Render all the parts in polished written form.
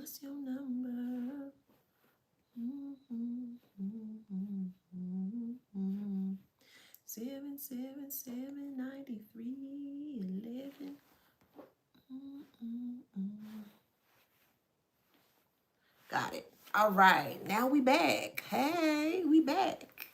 What's your number? 7779311. Got it. All right, now we back. Hey, we back.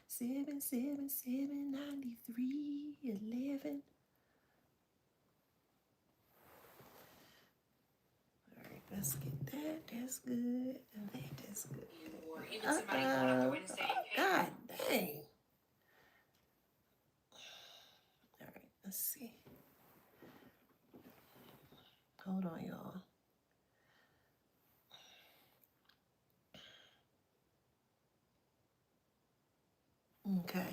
Seven, seven, 7779311. All right, let's get that. That's good. And that's good. Uh-oh. God dang. All right, let's see. Hold on, y'all. Okay.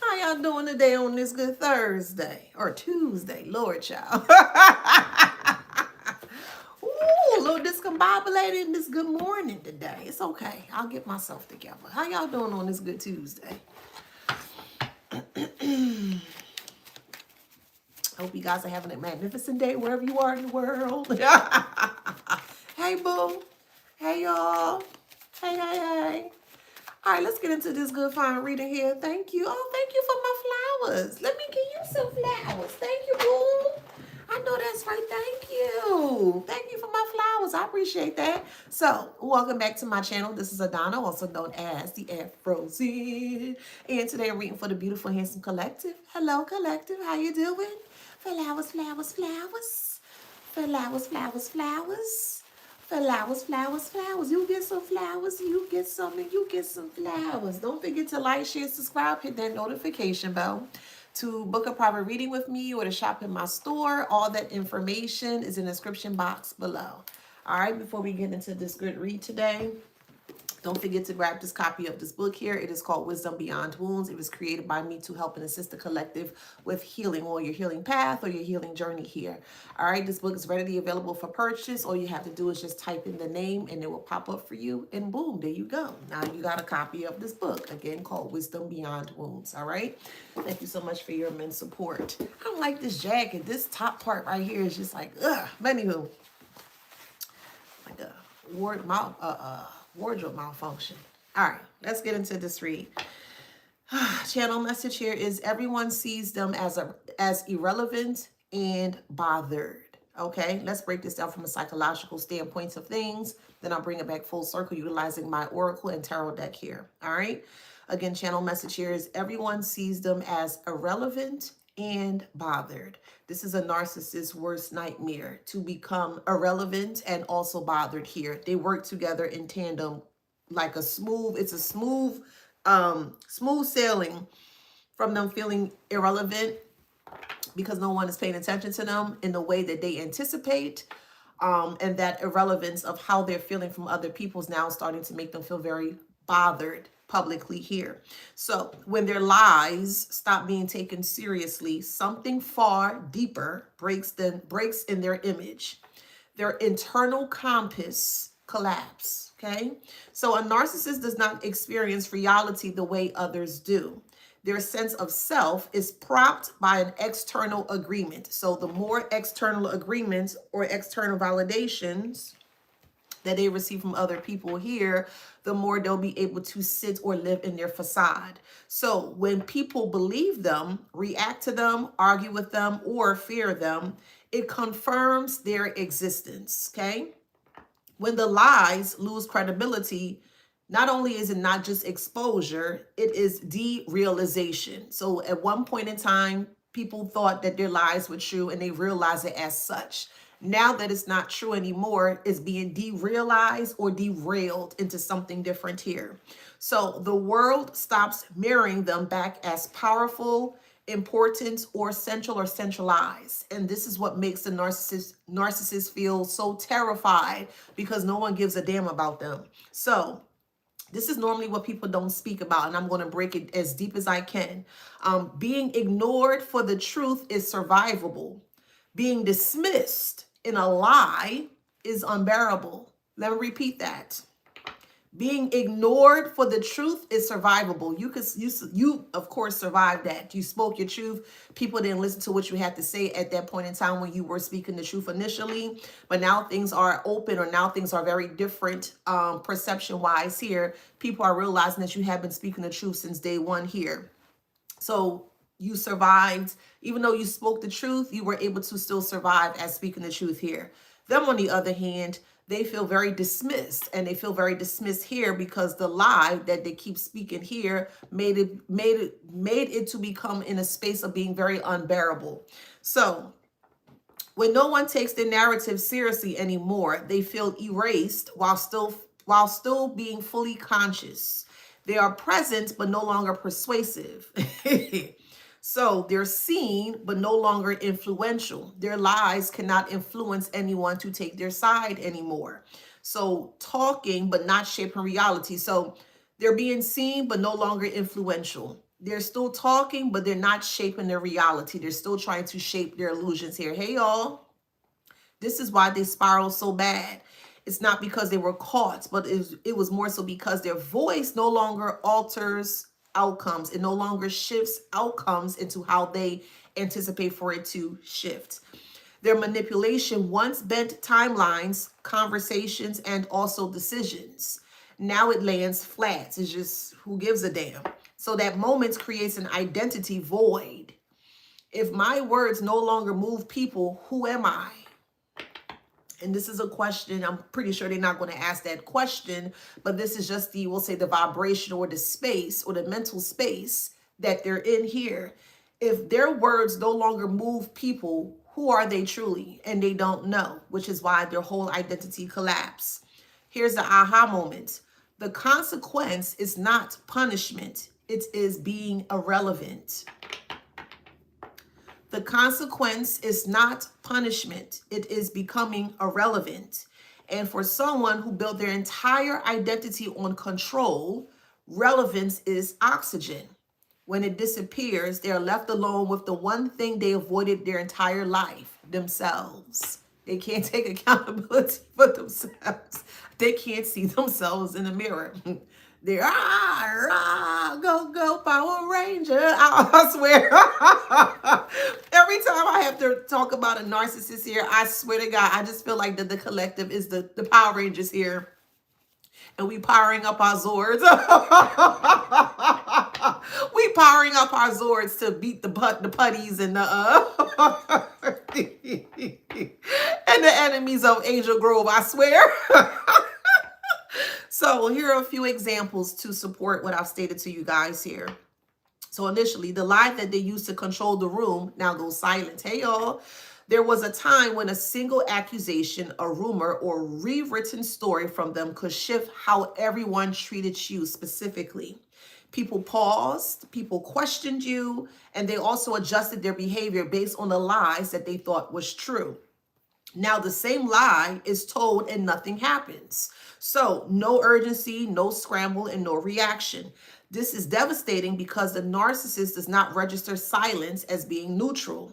How y'all doing today on this good Thursday or Tuesday, Lord child? Ooh, a little discombobulated in this good morning today. It's okay. I'll get myself together. How y'all doing on this good Tuesday? Hope you guys are having a magnificent day wherever you are in the world. Hey, boo. Hey, y'all. Hey, hey, hey. All right, let's get into this good fine reading here. Thank you. Oh, thank you for my flowers. Let me give you some flowers. Thank you, boo. I know that's right. Thank you. Thank you for my flowers. I appreciate that. So, welcome back to my channel. This is Adana, also known as the Afrozen. And today I'm reading for the Beautiful Handsome Collective. Hello, Collective. How you doing? Flowers, flowers, flowers. Flowers, flowers, flowers. Flowers, flowers, flowers. You get some flowers, you get some, and you get some flowers. Don't forget to like, share, subscribe, hit that notification bell to book a private reading with me or to shop in my store. All that information is in the description box below. All right, before we get into this good read today, don't forget to grab this copy of this book here. It is called Wisdom Beyond Wounds. It was created by me to help and assist the collective with healing or your healing path or your healing journey here. All right, this book is readily available for purchase. All you have to do is just type in the name and it will pop up for you. And boom, there you go. Now you got a copy of this book, again, called Wisdom Beyond Wounds. All right, thank you so much for your immense support. I don't like this jacket. This top part right here is just like, ugh. But anywho, like a wardrobe malfunction. All right, let's get into this read. Channel message here is everyone sees them as irrelevant and bothered. Okay, let's break this down from a psychological standpoint of things. Then I'll bring it back full circle utilizing my oracle and tarot deck here. All right. Again, channel message here is everyone sees them as irrelevant and bothered. This is a narcissist's worst nightmare, to become irrelevant and also bothered here. They work together in tandem like it's a smooth sailing from them feeling irrelevant because no one is paying attention to them in the way that they anticipate. And that irrelevance of how they're feeling from other people's now starting to make them feel very bothered publicly here. So when their lies stop being taken seriously, something far deeper breaks in their image. Their internal compass collapse. Okay. So a narcissist does not experience reality the way others do. Their sense of self is propped by an external agreement. So the more external agreements or external validations that they receive from other people here, the more they'll be able to sit or live in their facade. So when people believe them, react to them, argue with them, or fear them, it confirms their existence. Okay. When the lies lose credibility, not only is it not just exposure, it is derealization. So at one point in time, people thought that their lies were true and they realized it as such. Now that it's not true anymore, it's being derealized or derailed into something different here. So the world stops mirroring them back as powerful, important, or central or centralized. And this is what makes the narcissist feel so terrified, because no one gives a damn about them. So this is normally what people don't speak about, and I'm going to break it as deep as I can. Being ignored for the truth is survivable. Being dismissed in a lie is unbearable. Let me repeat that. Being ignored for the truth is survivable. You of course survived that. You spoke your truth. People didn't listen to what you had to say at that point in time when you were speaking the truth initially. But now things are open, or now things are very different perception wise here. People are realizing that you have been speaking the truth since day one here. So you survived. Even though you spoke the truth, you were able to still survive as speaking the truth here. Them, on the other hand, they feel very dismissed, and they feel very dismissed here because the lie that they keep speaking here made it to become in a space of being very unbearable. So when no one takes their narrative seriously anymore, they feel erased while still being fully conscious. They are present but no longer persuasive. So they're seen, but no longer influential. Their lies cannot influence anyone to take their side anymore. So talking, but not shaping reality. So they're being seen, but no longer influential. They're still talking, but they're not shaping their reality. They're still trying to shape their illusions here. Hey, y'all. This is why they spiral so bad. It's not because they were caught, but it was more so because their voice no longer alters outcomes. It no longer shifts outcomes into how they anticipate for it to shift. Their manipulation once bent timelines, conversations, and also decisions. Now it lands flat. It's just, who gives a damn? So that moment creates an identity void. If my words no longer move people, who am I? And this is a question, I'm pretty sure they're not going to ask that question, but this is just the, we'll say, the vibration or the space or the mental space that they're in here. If their words no longer move people, who are they truly? And they don't know, which is why their whole identity collapsed. Here's the aha moment. The consequence is not punishment. It is being irrelevant. The consequence is not punishment. It is becoming irrelevant. And for someone who built their entire identity on control, relevance is oxygen. When it disappears, they are left alone with the one thing they avoided their entire life, themselves. They can't take accountability for themselves. They can't see themselves in the mirror. They're, go, Power Ranger. I swear. Every time I have to talk about a narcissist here, I swear to God, I just feel like the collective is the Power Rangers here. And we powering up our Zords. We powering up our Zords to beat the putties and the and the enemies of Angel Grove, I swear. So here are a few examples to support what I've stated to you guys here. So initially, the lie that they used to control the room now goes silent. Hey, y'all. There was a time when a single accusation, a rumor, or rewritten story from them could shift how everyone treated you specifically. People paused, people questioned you, and they also adjusted their behavior based on the lies that they thought was true. Now the same lie is told and nothing happens. So no urgency, no scramble, and no reaction. This is devastating because the narcissist does not register silence as being neutral.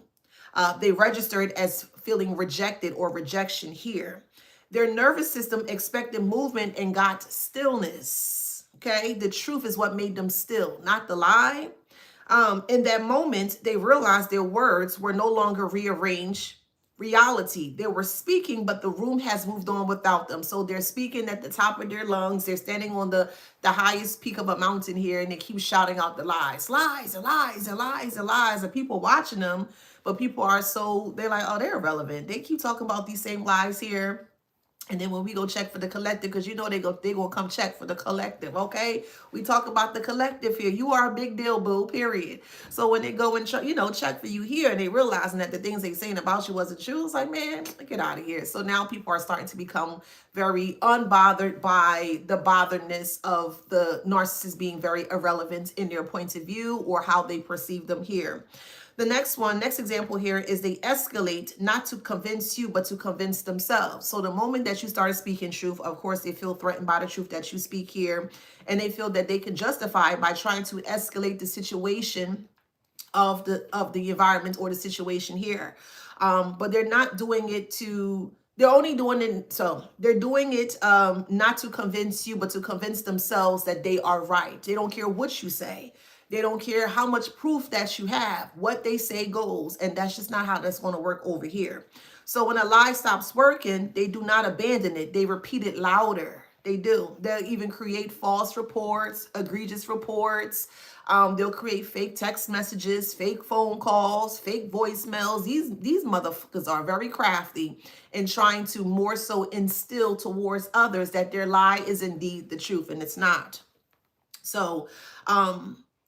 They register it as feeling rejected or rejection here. Their nervous system expected movement and got stillness. Okay, the truth is what made them still, not the lie. In that moment, they realized their words were no longer rearranged reality. They were speaking, but the room has moved on without them. So they're speaking at the top of their lungs. They're standing on the highest peak of a mountain here, and they keep shouting out the lies, lies, and lies, and lies, and lies. And people watching them, but people are so, they're like, oh, they're irrelevant. They keep talking about these same lies here. And then when we go check for the collective, because you know they gonna come check for the collective, okay? We talk about the collective here. You are a big deal, boo, period. So when they go and check for you here, and they realizing that the things they saying about you wasn't true, it's like, man, get out of here. So now people are starting to become very unbothered by the botheredness of the narcissist being very irrelevant in their point of view or how they perceive them here. The next example here is they escalate not to convince you, but to convince themselves. So the moment that you started speaking truth, of course, they feel threatened by the truth that you speak here, and they feel that they can justify by trying to escalate the situation of the environment or the situation here. But they're not doing it to, they're only doing it, so they're doing it not to convince you, but to convince themselves that they are right. They don't care what you say. They don't care how much proof that you have. What they say goes, and that's just not how that's going to work over here. So when a lie stops working, they do not abandon it. They repeat it louder. They do. They'll even create false reports, egregious reports. They'll create fake text messages, fake phone calls, fake voicemails. These motherfuckers are very crafty in trying to more so instill towards others that their lie is indeed the truth, and it's not. So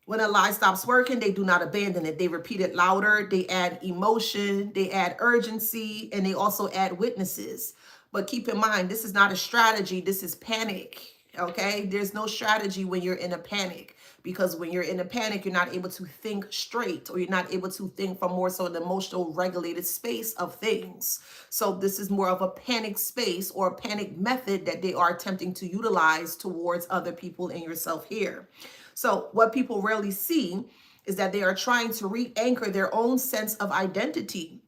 when a lie stops working, they do not abandon it. They repeat it louder. They add emotion, they add urgency, and they also add witnesses. But keep in mind, this is not a strategy. This is panic. Okay? There's no strategy when you're in a panic, because when you're in a panic, you're not able to think straight, or you're not able to think from more so an emotional regulated space of things. So this is more of a panic space or a panic method that they are attempting to utilize towards other people and yourself here. So what people rarely see is that they are trying to re-anchor their own sense of identity.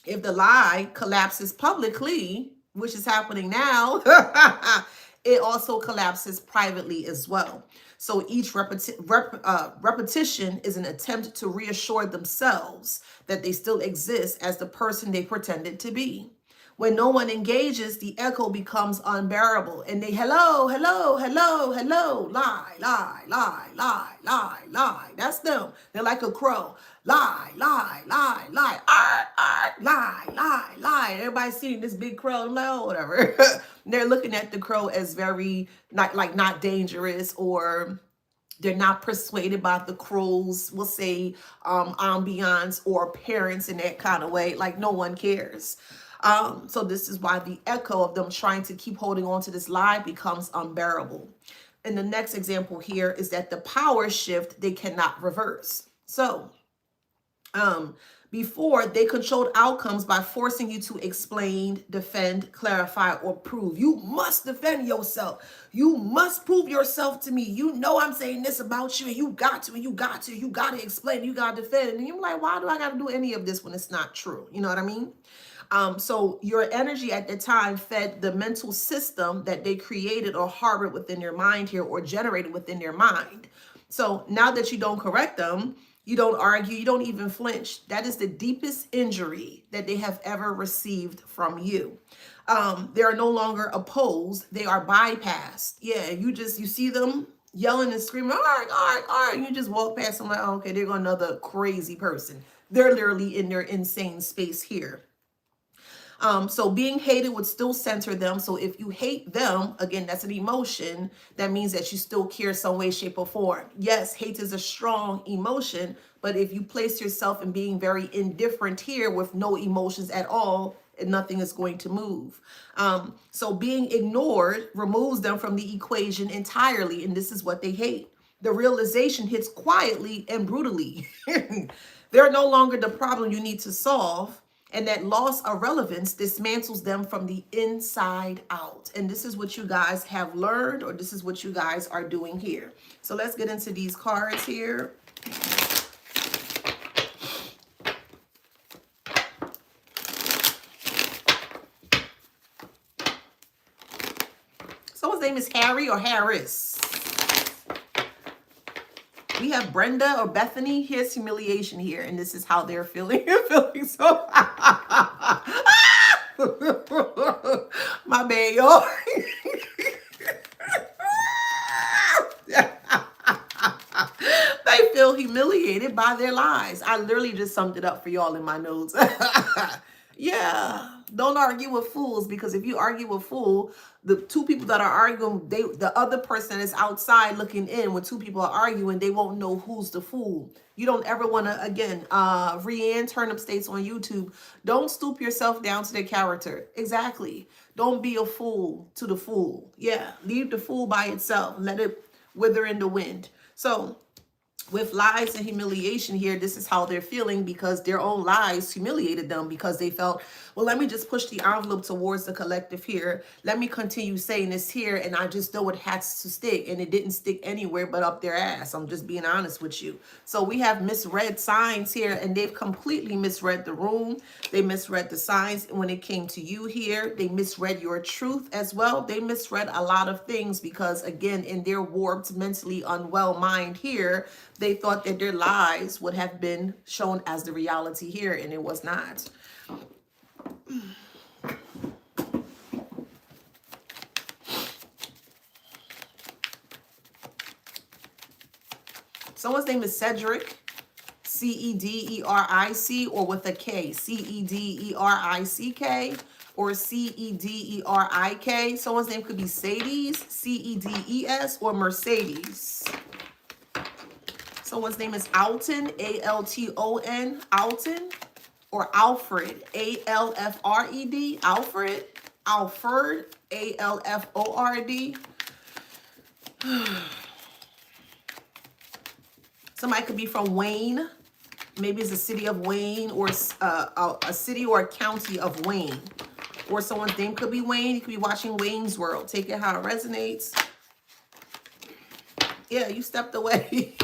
If the lie collapses publicly, which is happening now, it also collapses privately as well. So each repetition is an attempt to reassure themselves that they still exist as the person they pretended to be. When no one engages, the echo becomes unbearable. And they, hello, hello, hello, hello, lie, lie, lie, lie, lie, lie. That's them. They're like a crow. Lie, lie, lie, lie, lie, lie, lie. Everybody's seeing this big crow. I'm like, oh, whatever. They're looking at the crow as very, not dangerous, or they're not persuaded by the crow's, we'll say, ambiance or appearance in that kind of way. Like, no one cares. So this is why the echo of them trying to keep holding on to this lie becomes unbearable. And the next example here is that the power shift they cannot reverse. So before, they controlled outcomes by forcing you to explain, defend, clarify, or prove. You must defend yourself. You must prove yourself to me. You know I'm saying this about you, and you got to, and you got to, you got to explain, you got to defend. And you're like, why do I got to do any of this when it's not true? You know what I mean? So your energy at the time fed the mental system that they created or harbored within their mind here, or generated within their mind. So now that you don't correct them, you don't argue, you don't even flinch. That is the deepest injury that they have ever received from you. They are no longer opposed. They are bypassed. Yeah, you see them yelling and screaming, all right, all right, all right. And you just walk past them like, oh, okay, they're going another crazy person. They're literally in their insane space here. So being hated would still center them. So if you hate them, again, that's an emotion. That means that you still care some way, shape, or form. Yes, hate is a strong emotion, but if you place yourself in being very indifferent here with no emotions at all, nothing is going to move. So being ignored removes them from the equation entirely, and this is what they hate. The realization hits quietly and brutally. They're no longer the problem you need to solve. And that loss of relevance dismantles them from the inside out. And this is what you guys have learned, or this is what you guys are doing here. So let's get into these cards here. Someone's name is Harry or Harris. We have Brenda or Bethany. Here's humiliation here, and this is how they're feeling. Feeling so. My bad, y'all. They feel humiliated by their lies. I literally just summed it up for y'all in my notes. Yeah, don't argue with fools, because if you argue with fool, the two people that are arguing, the other person is outside looking in. When two people are arguing, they won't know who's the fool. You don't ever want to, again, Rianne Turnip states on YouTube, don't stoop yourself down to their character. Exactly. Don't be a fool to the fool. Yeah, leave the fool by itself. Let it wither in the wind. So with lies and humiliation here, this is how they're feeling, because their own lies humiliated them, because they felt, well, let me just push the envelope towards the collective here. Let me continue saying this here, and I just know it has to stick, and it didn't stick anywhere but up their ass. I'm just being honest with you. So we have misread signs here, and they've completely misread the room. They misread the signs when it came to you here. They misread your truth as well. They misread a lot of things, because again, in their warped, mentally unwell mind here, they thought that their lies would have been shown as the reality here, and it was not. Someone's name is Cedric, Cederic, or with a K, Cederick, or Cederik. Someone's name could be Sades, Cedes, or Mercedes. Someone's name is Alton, Alton, Alton, or Alfred, Alfred, Alfred, Alford. Somebody could be from Wayne. Maybe it's a city of Wayne, or a city or a county of Wayne. Or someone's name could be Wayne. You could be watching Wayne's World. Take it how it resonates. Yeah, you stepped away.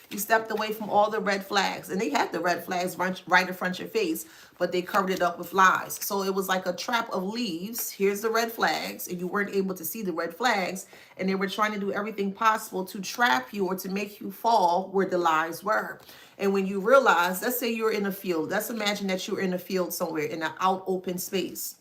You stepped away from all the red flags. And they had the red flags right in front of your face, but they covered it up with lies. So it was like a trap of leaves. Here's the red flags, and you weren't able to see the red flags. And they were trying to do everything possible to trap you or to make you fall where the lies were. And when you realize, let's say you're in a field. Let's imagine that you're in a field somewhere in an out open space.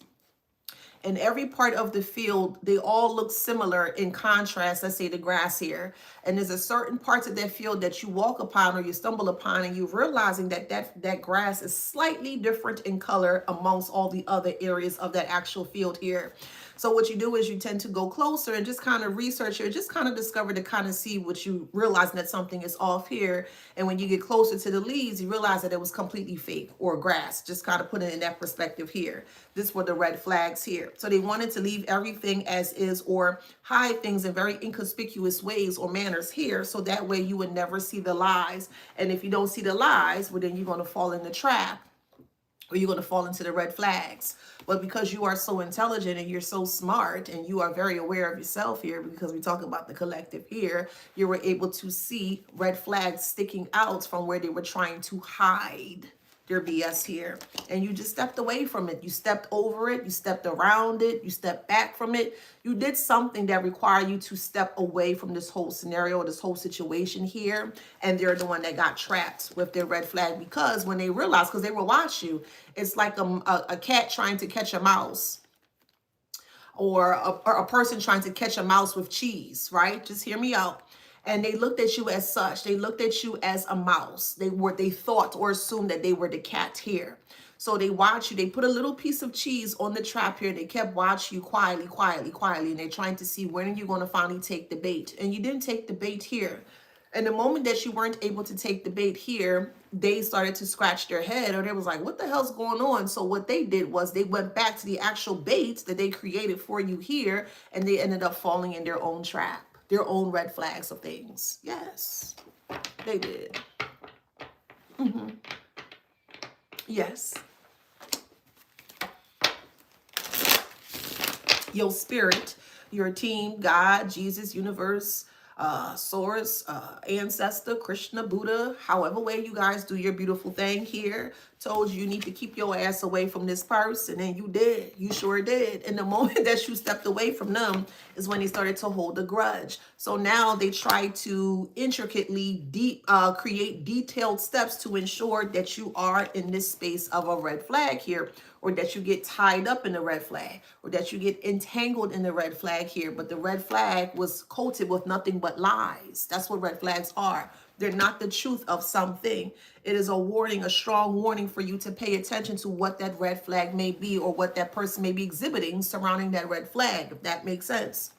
And every part of the field, they all look similar in contrast. Let's say the grass here. And there's a certain parts of that field that you walk upon or you stumble upon, and you're realizing that that grass is slightly different in color amongst all the other areas of that actual field here. So what you do is you tend to go closer and just kind of research it, just kind of discover to kind of see what you realize, that something is off here. And when you get closer to the leaves, you realize that it was completely fake or grass. Just kind of put it in that perspective here. This were the red flags here. So they wanted to leave everything as is or hide things in very inconspicuous ways or manners here. So that way you would never see the lies. And if you don't see the lies, well, then you're going to fall in the trap, or you're going to fall into the red flags. But because you are so intelligent and you're so smart and you are very aware of yourself here, because we talk about the collective here, you were able to see red flags sticking out from where they were trying to hide their BS here. And you just stepped away from it. You stepped over it. You stepped around it. You stepped back from it. You did something that required you to step away from this whole scenario, this whole situation here. And they're the one that got trapped with their red flag, because when they realized, because they will watch you, it's like a cat trying to catch a mouse, or a person trying to catch a mouse with cheese, right? Just hear me out. And they looked at you as such. They looked at you as a mouse. They thought or assumed that they were the cat here. So they watch you. They put a little piece of cheese on the trap here. They kept watching you quietly. And they're trying to see when are you going to finally take the bait. And you didn't take the bait here. And the moment that you weren't able to take the bait here, they started to scratch their head, or they was like, what the hell's going on? So what they did was they went back to the actual bait that they created for you here, and they ended up falling in their own trap, their own red flags of things. Yes, they did. Yes. Your spirit, your team, God, Jesus, universe, source, ancestor, Krishna, Buddha, however way you guys do your beautiful thing here, told you need to keep your ass away from this person, and you did. You sure did. And the moment that you stepped away from them is when they started to hold a grudge. So now they try to intricately create detailed steps to ensure that you are in this space of a red flag here, or that you get tied up in the red flag, or that you get entangled in the red flag here. But the red flag was coated with nothing but lies. That's what red flags are. They're not the truth of something. It is a warning, a strong warning for you to pay attention to what that red flag may be or what that person may be exhibiting surrounding that red flag, if that makes sense.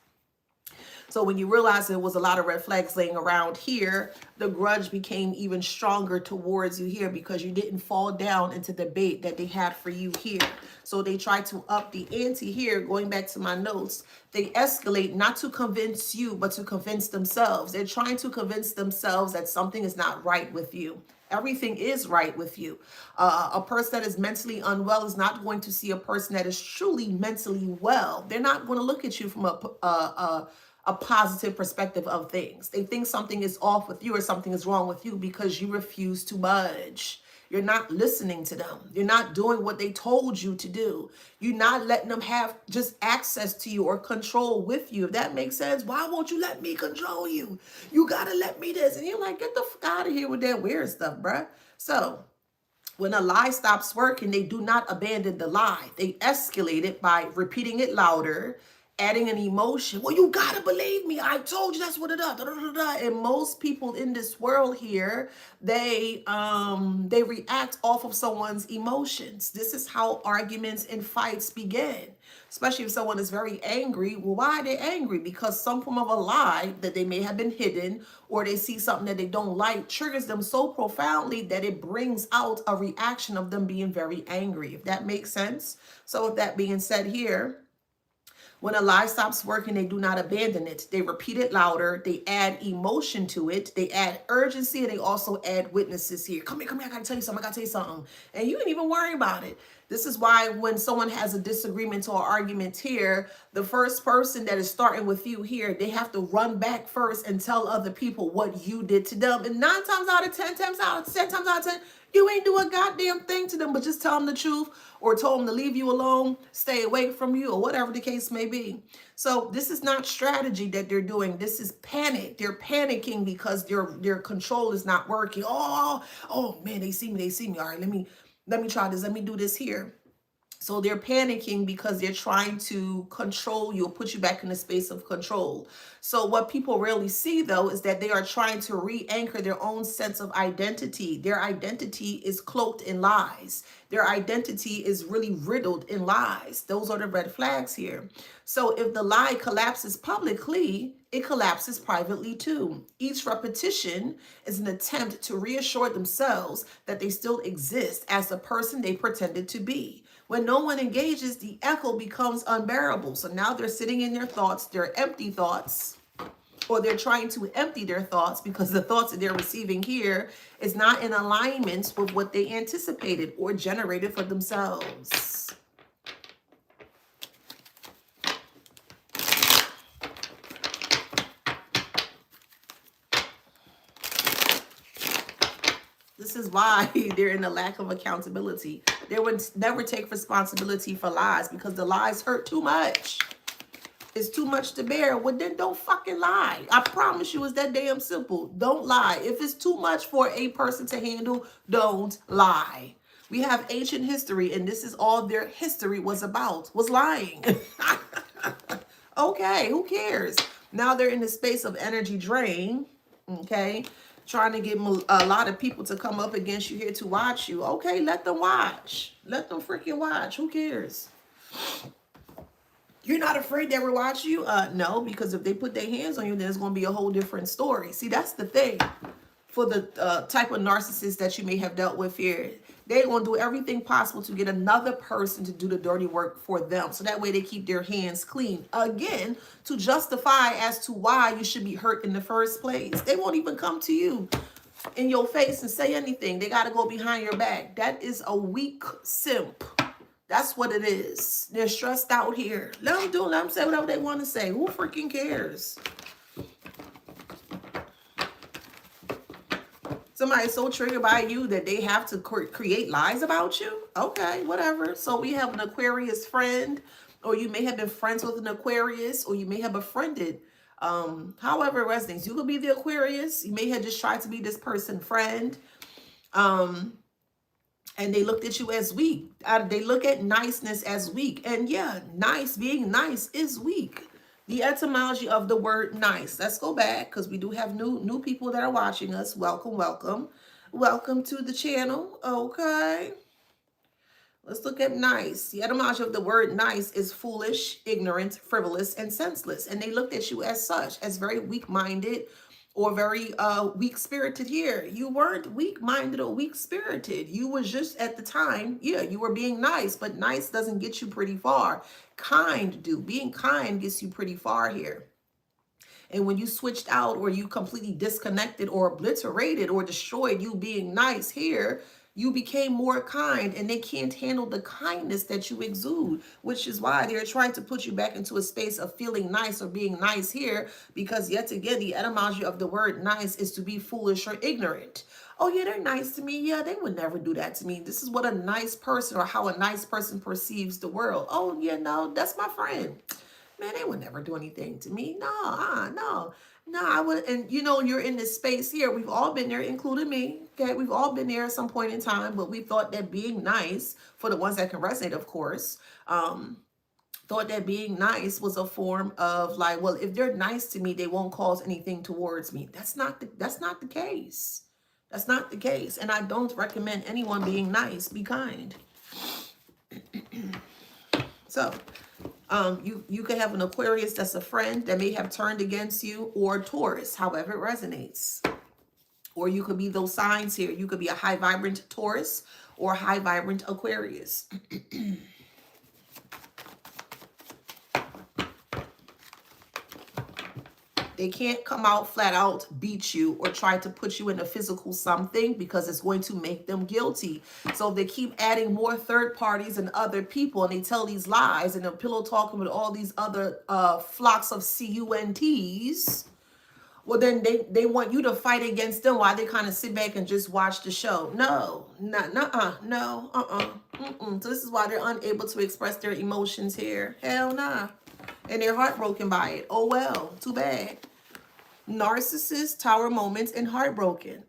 So when you realize there was a lot of red flags laying around here, the grudge became even stronger towards you here because you didn't fall down into the bait that they had for you here. So they tried to up the ante here, going back to my notes. They escalate not to convince you, but to convince themselves. They're trying to convince themselves that something is not right with you. Everything is right with you. A person that is mentally unwell is not going to see a person that is truly mentally well. They're not going to look at you from a positive perspective of things. They think something is off with you or something is wrong with you because you refuse to budge. You're not listening to them. You're not doing what they told you to do. You're not letting them have just access to you or control with you. If that makes sense, why won't you let me control you? You got to let me this. And you're like, get the fuck out of here with that weird stuff, bruh. So when a lie stops working, they do not abandon the lie. They escalate it by repeating it louder, adding an emotion. Well, you gotta believe me. I told you that's what it does. And most people in this world here, they react off of someone's emotions. This is how arguments and fights begin. Especially if someone is very angry. Well, why are they angry? Because some form of a lie that they may have been hidden, or they see something that they don't like, triggers them so profoundly that it brings out a reaction of them being very angry, if that makes sense. So with that being said here, when a lie stops working, they do not abandon it. They repeat it louder. They add emotion to it. They add urgency, and they also add witnesses here. Come here, I gotta tell you something. I gotta tell you something. And you ain't even worry about it. This is why when someone has a disagreement or argument here, the first person that is starting with you here, they have to run back first and tell other people what you did to them. And 9 times out of 10, 10 times out of 10, you ain't do a goddamn thing to them, but just tell them the truth or told them to leave you alone, stay away from you, or whatever the case may be. So this is not strategy that they're doing. This is panic. They're panicking because their control is not working. Oh man, they see me. All right, let me try this. Let me do this here. So they're panicking because they're trying to control you or put you back in the space of control. So what people rarely see, though, is that they are trying to re-anchor their own sense of identity. Their identity is cloaked in lies. Their identity is really riddled in lies. Those are the red flags here. So if the lie collapses publicly, it collapses privately too. Each repetition is an attempt to reassure themselves that they still exist as the person they pretended to be. When no one engages, the echo becomes unbearable. So now they're sitting in their thoughts, their empty thoughts, or they're trying to empty their thoughts because the thoughts that they're receiving here is not in alignment with what they anticipated or generated for themselves. This is why they're in a lack of accountability. They would never take responsibility for lies because the lies hurt too much. It's too much to bear. Well, then don't fucking lie. I promise you, it's that damn simple. Don't lie. If it's too much for a person to handle, don't lie. We have ancient history, and this is all their history was about, was lying. Okay, who cares? Now they're in the space of energy drain, okay? Trying to get a lot of people to come up against you here to watch you. Okay, let them watch. Let them freaking watch. Who cares? You're not afraid they will watch you? No, because if they put their hands on you, then it's going to be a whole different story. See, that's the thing. For the type of narcissist that you may have dealt with here, they're going to do everything possible to get another person to do the dirty work for them. So that way they keep their hands clean. Again, to justify as to why you should be hurt in the first place. They won't even come to you in your face and say anything. They got to go behind your back. That is a weak simp. That's what it is. They're stressed out here. Let them do it. Let them say whatever they want to say. Who freaking cares? Somebody's so triggered by you that they have to create lies about you? Okay, whatever. So we have an Aquarius friend, or you may have been friends with an Aquarius, or you may have befriended. However it resonates. You could be the Aquarius. You may have just tried to be this person's friend. And they looked at you as weak. They look at niceness as weak. And yeah, being nice is weak. The etymology of the word nice. Let's go back because we do have new people that are watching us. Welcome, welcome. Welcome to the channel. Okay. Let's look at nice. The etymology of the word nice is foolish, ignorant, frivolous, and senseless. And they looked at you as such, as very weak-minded or very weak-spirited here. You weren't weak-minded or weak-spirited. You was just at the time, yeah, you were being nice, but nice doesn't get you pretty far. Kind do. Being kind gets you pretty far here. And when you switched out or you completely disconnected or obliterated or destroyed you being nice here, you became more kind, and they can't handle the kindness that you exude, which is why they're trying to put you back into a space of feeling nice or being nice here, because yet again, the etymology of the word nice is to be foolish or ignorant. Oh yeah, they're nice to me. Yeah, they would never do that to me. This is what a nice person or how a nice person perceives the world. Oh yeah, no, that's my friend. Man, they would never do anything to me. No, I would. And you know, you're in this space here. We've all been there, including me. Okay, we've all been there at some point in time, but we thought that being nice, for the ones that can resonate, of course, thought that being nice was a form of like, well, if they're nice to me, they won't cause anything towards me. That's not the case. That's not the case. And I don't recommend anyone being nice. Be kind. So you could have an Aquarius that's a friend that may have turned against you, or Taurus, however it resonates. Or you could be those signs here. You could be a high vibrant Taurus or high vibrant Aquarius. They can't come out flat out, beat you, or try to put you in a physical something because it's going to make them guilty. So they keep adding more third parties and other people, and they tell these lies, and they're pillow talking with all these other flocks of CUNTs. Well, then they want you to fight against them while they kind of sit back and just watch the show. No. So this is why they're unable to express their emotions here. Hell nah. And they're heartbroken by it. Oh well, too bad. Narcissist, tower moments, and heartbroken.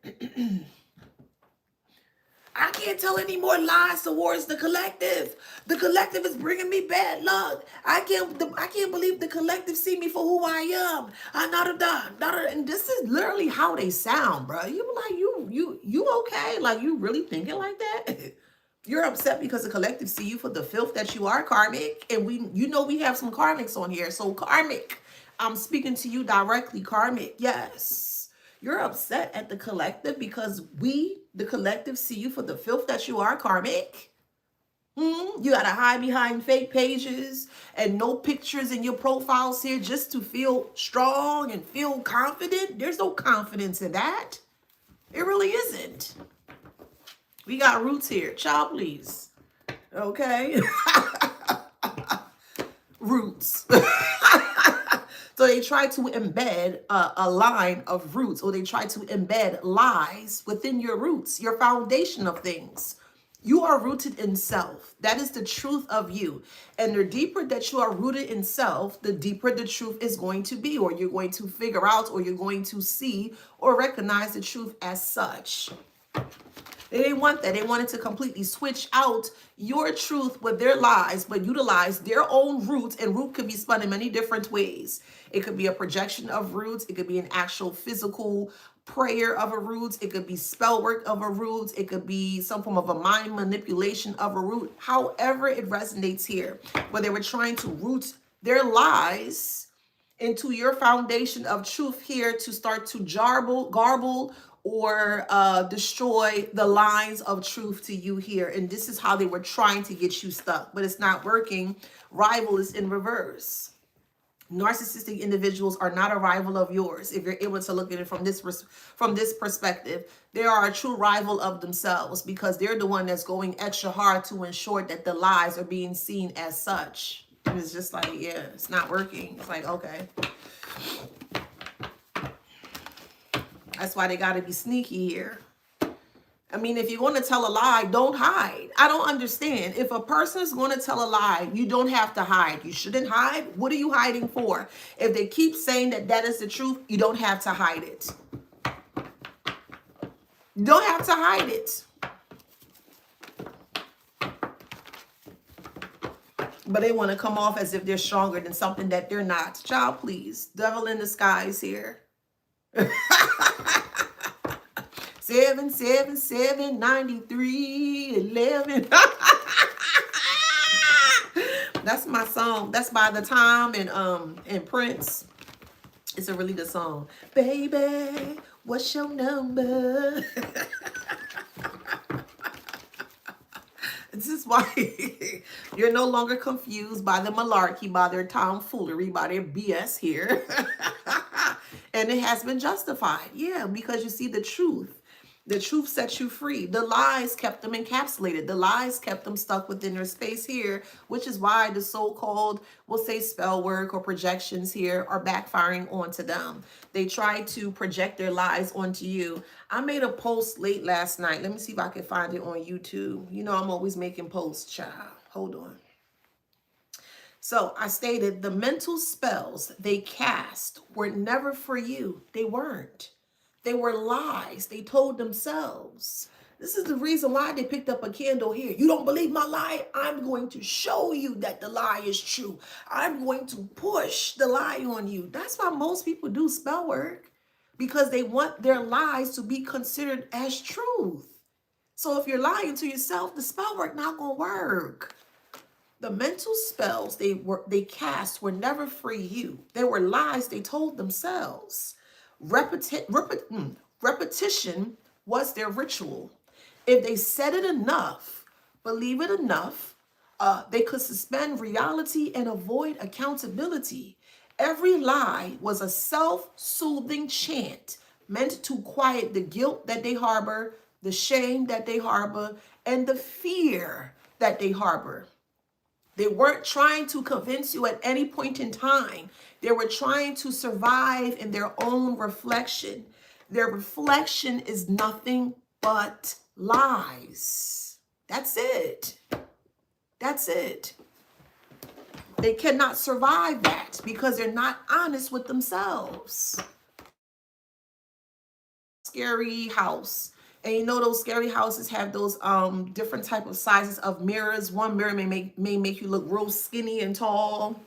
I can't tell any more lies towards the collective. The collective is bringing me bad luck. I can't believe the collective see me for who I am. And this is literally how they sound, bro. You like you okay? Like, you really thinking like that? You're upset because the collective see you for the filth that you are, karmic. And we have some karmics on here. So karmic, I'm speaking to you directly, karmic. Yes. You're upset at the collective because the collective, see you for the filth that you are, karmic. You gotta hide behind fake pages and no pictures in your profiles here just to feel strong and feel confident. There's no confidence in that. It really isn't. We got roots here. Child, please. Okay. Roots. So they try to embed a line of roots, or they try to embed lies within your roots, your foundation of things. You are rooted in self. That is the truth of you. And the deeper that you are rooted in self, the deeper the truth is going to be, or you're going to figure out, or you're going to see or recognize the truth as such. They didn't want that. They wanted to completely switch out your truth with their lies, but utilize their own roots. And root could be spun in many different ways. It could be a projection of roots. It could be an actual physical prayer of a root. It could be spell work of a root. It could be some form of a mind manipulation of a root. However it resonates here, where they were trying to root their lies into your foundation of truth here to start to garble, or destroy the lines of truth to you here. And this is how they were trying to get you stuck, but it's not working. Rival is in reverse. Narcissistic individuals are not a rival of yours. If you're able to look at it from this perspective, they are a true rival of themselves, because they're the one that's going extra hard to ensure that the lies are being seen as such. And it's just like, yeah, it's not working. It's like, okay. That's why they got to be sneaky here. I mean, if you're going to tell a lie, don't hide. I don't understand. If a person is going to tell a lie, you don't have to hide. You shouldn't hide. What are you hiding for? If they keep saying that that is the truth, you don't have to hide it. You don't have to hide it. But they want to come off as if they're stronger than something that they're not. Child, please. Devil in disguise here. 7779311. That's my song. That's by The Time and Prince. It's a really good song. Baby, what's your number? This is why you're no longer confused by the malarkey, by their tomfoolery, by their BS here. And it has been justified. Yeah, because you see the truth. The truth sets you free. The lies kept them encapsulated. The lies kept them stuck within their space here, which is why the so-called, we'll say spell work or projections here are backfiring onto them. They try to project their lies onto you. I made a post late last night. Let me see if I can find it on YouTube. You know, I'm always making posts, child. Hold on. So I stated the mental spells they cast were never for you. They weren't. They were lies they told themselves. This is the reason why they picked up a candle here. You don't believe my lie? I'm going to show you that the lie is true. I'm going to push the lie on you. That's why most people do spell work, because they want their lies to be considered as truth. So if you're lying to yourself, the spell work not going to work. The mental spells they cast were never for you. They were lies they told themselves. Repetition was their ritual. If they said it enough, believe it enough, they could suspend reality and avoid accountability. Every lie was a self-soothing chant meant to quiet the guilt that they harbor, the shame that they harbor, and the fear that they harbor. They weren't trying to convince you at any point in time. They were trying to survive in their own reflection. Their reflection is nothing but lies. That's it. That's it. They cannot survive that because they're not honest with themselves. Scary house. And you know those scary houses have those different type of sizes of mirrors. One mirror may make you look real skinny and tall.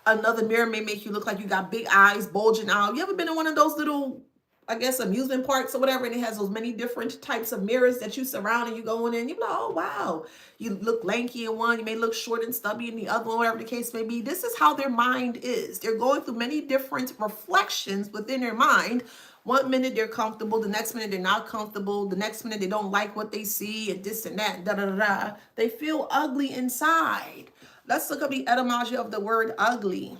Another mirror may make you look like you got big eyes bulging out. You ever been in one of those little, I guess, amusement parks or whatever, and it has those many different types of mirrors that you surround and you go in and you're like, oh, wow. You look lanky in one, you may look short and stubby in the other one, whatever the case may be. This is how their mind is. They're going through many different reflections within their mind. One minute they're comfortable, the next minute they're not comfortable, the next minute they don't like what they see, and this and that, da da da da. They feel ugly inside. Let's look up the etymology of the word ugly.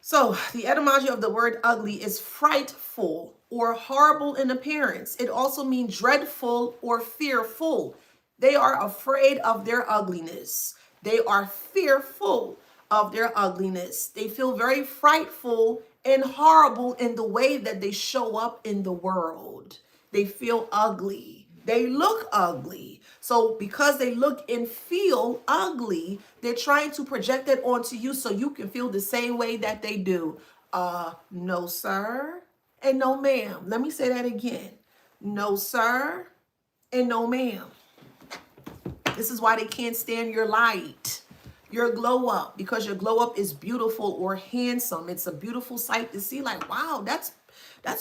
So the etymology of the word ugly is frightful or horrible in appearance. It also means dreadful or fearful. They are afraid of their ugliness. They are fearful of their ugliness. They feel very frightful and horrible in the way that they show up in the world. They feel ugly. They look ugly. So because they look and feel ugly, they're trying to project that onto you so you can feel the same way that they do. No, sir, and no, ma'am. Let me say that again. No, sir, and no, ma'am. This is why they can't stand your light, your glow up, because your glow up is beautiful or handsome. It's a beautiful sight to see, like, wow, that's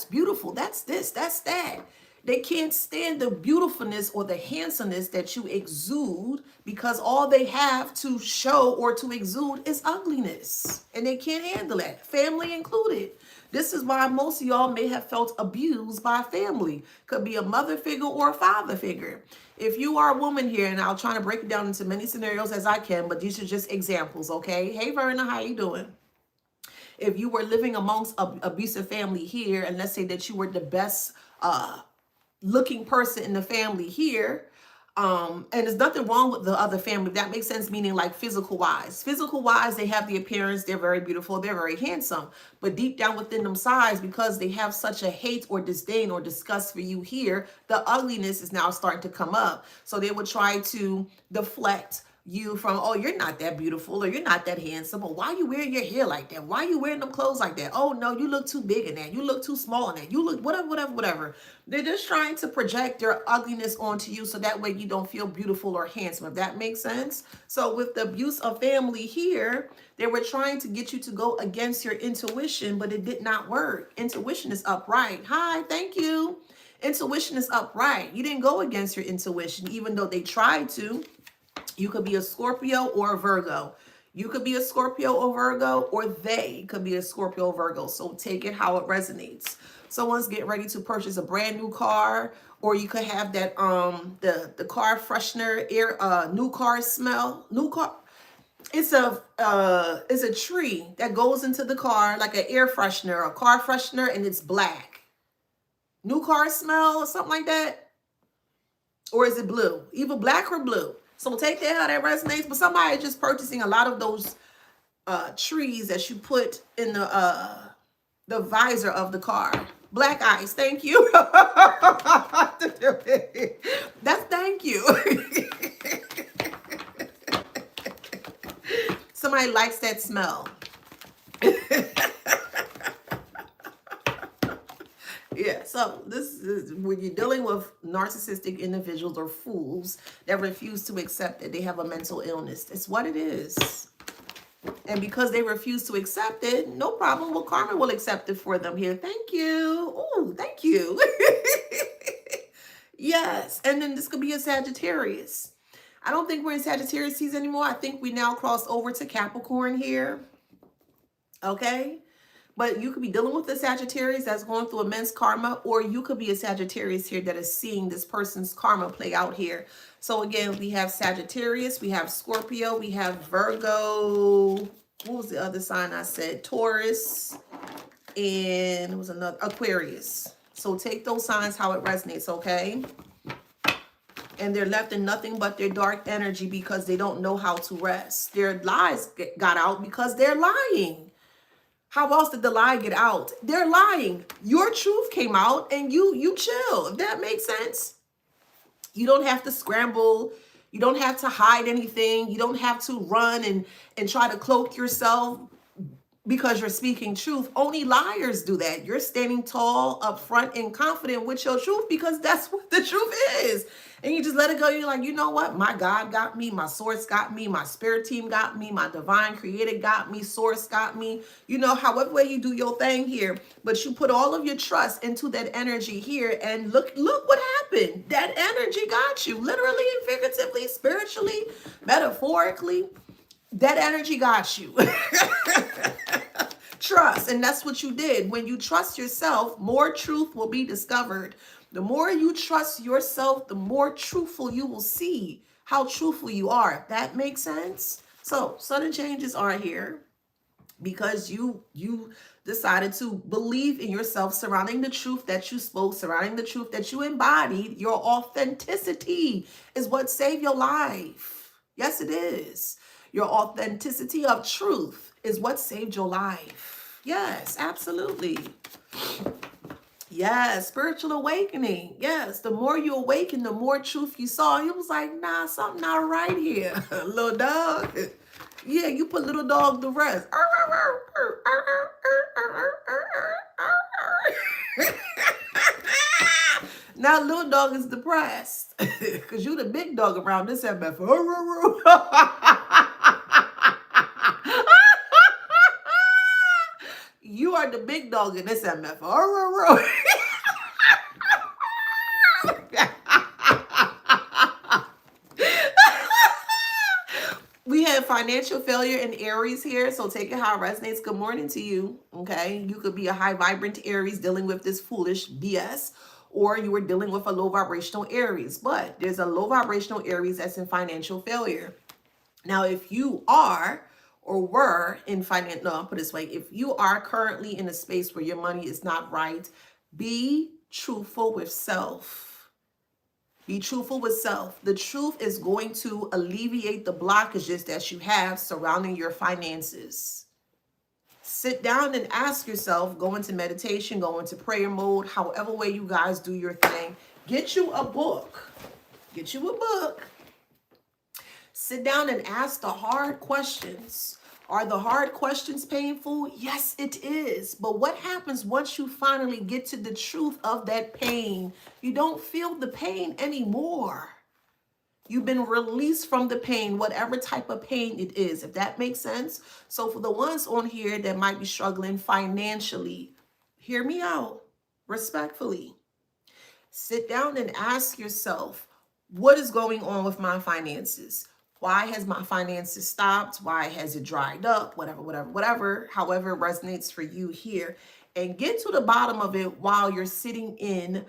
beautiful. That's this, that's that. They can't stand the beautifulness or the handsomeness that you exude, because all they have to show or to exude is ugliness. And they can't handle that, family included. This is why most of y'all may have felt abused by family. Could be a mother figure or a father figure. If you are a woman here, and I'll try to break it down into many scenarios as I can, but these are just examples, okay? Hey, Verna, how you doing? If you were living amongst an abusive family here, and let's say that you were the best looking person in the family here, and there's nothing wrong with the other family, if that makes sense, meaning like physical wise. Physical wise, they have the appearance, they're very beautiful, they're very handsome, but deep down within themselves, because they have such a hate or disdain or disgust for you here, the ugliness is now starting to come up. So they would try to deflect you from, oh, you're not that beautiful, or you're not that handsome, or why you wearing your hair like that? Why you wearing them clothes like that? Oh no, you look too big in that. You look too small in that. You look whatever, whatever, whatever. They're just trying to project their ugliness onto you so that way you don't feel beautiful or handsome, if that makes sense. So with the abuse of family here, they were trying to get you to go against your intuition, but it did not work. Intuition is upright. Hi, thank you. Intuition is upright. You didn't go against your intuition, even though they tried to. You could be a Scorpio or a Virgo. You could be a Scorpio or Virgo, or they could be a Scorpio or Virgo. So take it how it resonates. Someone's getting ready to purchase a brand new car, or you could have that the car freshener air new car smell. New car. It's a tree that goes into the car like an air freshener, a car freshener, and it's black. New car smell or something like that. Or is it blue? Either black or blue. So take that how that resonates. But somebody is just purchasing a lot of those trees that you put in the visor of the car. Black ice, thank you. That's thank you. Somebody likes that smell. Yeah, so this is when you're dealing with narcissistic individuals or fools that refuse to accept that they have a mental illness. It's what it is. And because they refuse to accept it, no problem. Well, karma will accept it for them here. Thank you. Oh, thank you. Yes. And then this could be a Sagittarius. I don't think we're in Sagittarius season anymore. I think we now cross over to Capricorn here. Okay. But you could be dealing with a Sagittarius that's going through immense karma, or you could be a Sagittarius here that is seeing this person's karma play out here. So again, we have Sagittarius, we have Scorpio, we have Virgo. What was the other sign I said? Taurus, and it was another Aquarius. So take those signs how it resonates, okay? And they're left in nothing but their dark energy because they don't know how to rest. Their lies got out because they're lying. How else did the lie get out? They're lying. Your truth came out and you chill. If that makes sense. You don't have to scramble. You don't have to hide anything. You don't have to run and try to cloak yourself because you're speaking truth. Only liars do that. You're standing tall, upfront, and confident with your truth because that's what the truth is. And you just let it go. You're like, you know what? My God got me. My source got me. My spirit team got me. My divine creator got me. Source got me. You know, however way you do your thing here. But you put all of your trust into that energy here. And look what happened. That energy got you. Literally and figuratively, spiritually, metaphorically. That energy got you. Trust. And that's what you did. When you trust yourself, more truth will be discovered. The more you trust yourself, the more truthful you will see how truthful you are. If that makes sense. So sudden changes are here because you decided to believe in yourself, surrounding the truth that you spoke, surrounding the truth that you embodied. Your authenticity is what saved your life. Yes, it is. Your authenticity of truth is what saved your life. Yes, absolutely. Yes, spiritual awakening. Yes, the more you awaken, the more truth you saw. He was like, nah, something not right here. Little dog. Yeah, you put little dog to rest. Now little dog is depressed because you the big dog around this MF. You are the big dog in this MF. We have financial failure in Aries here, so take it how it resonates. Good morning to you, okay? You could be a high vibrant Aries dealing with this foolish BS, or you were dealing with a low vibrational Aries, but there's a low vibrational Aries that's in financial failure. Now, if you are or were in finance, no, I'll put it this way. If you are currently in a space where your money is not right, be truthful with self. Be truthful with self. The truth is going to alleviate the blockages that you have surrounding your finances. Sit down and ask yourself, go into meditation, go into prayer mode, however way you guys do your thing. Get you a book. Get you a book. Sit down and ask the hard questions. Are the hard questions painful? Yes, it is. But what happens once you finally get to the truth of that pain? You don't feel the pain anymore. You've been released from the pain, whatever type of pain it is, if that makes sense. So for the ones on here that might be struggling financially, hear me out respectfully. Sit down and ask yourself, what is going on with my finances? Why has my finances stopped? Why has it dried up? Whatever, however it resonates for you here. And get to the bottom of it while you're sitting in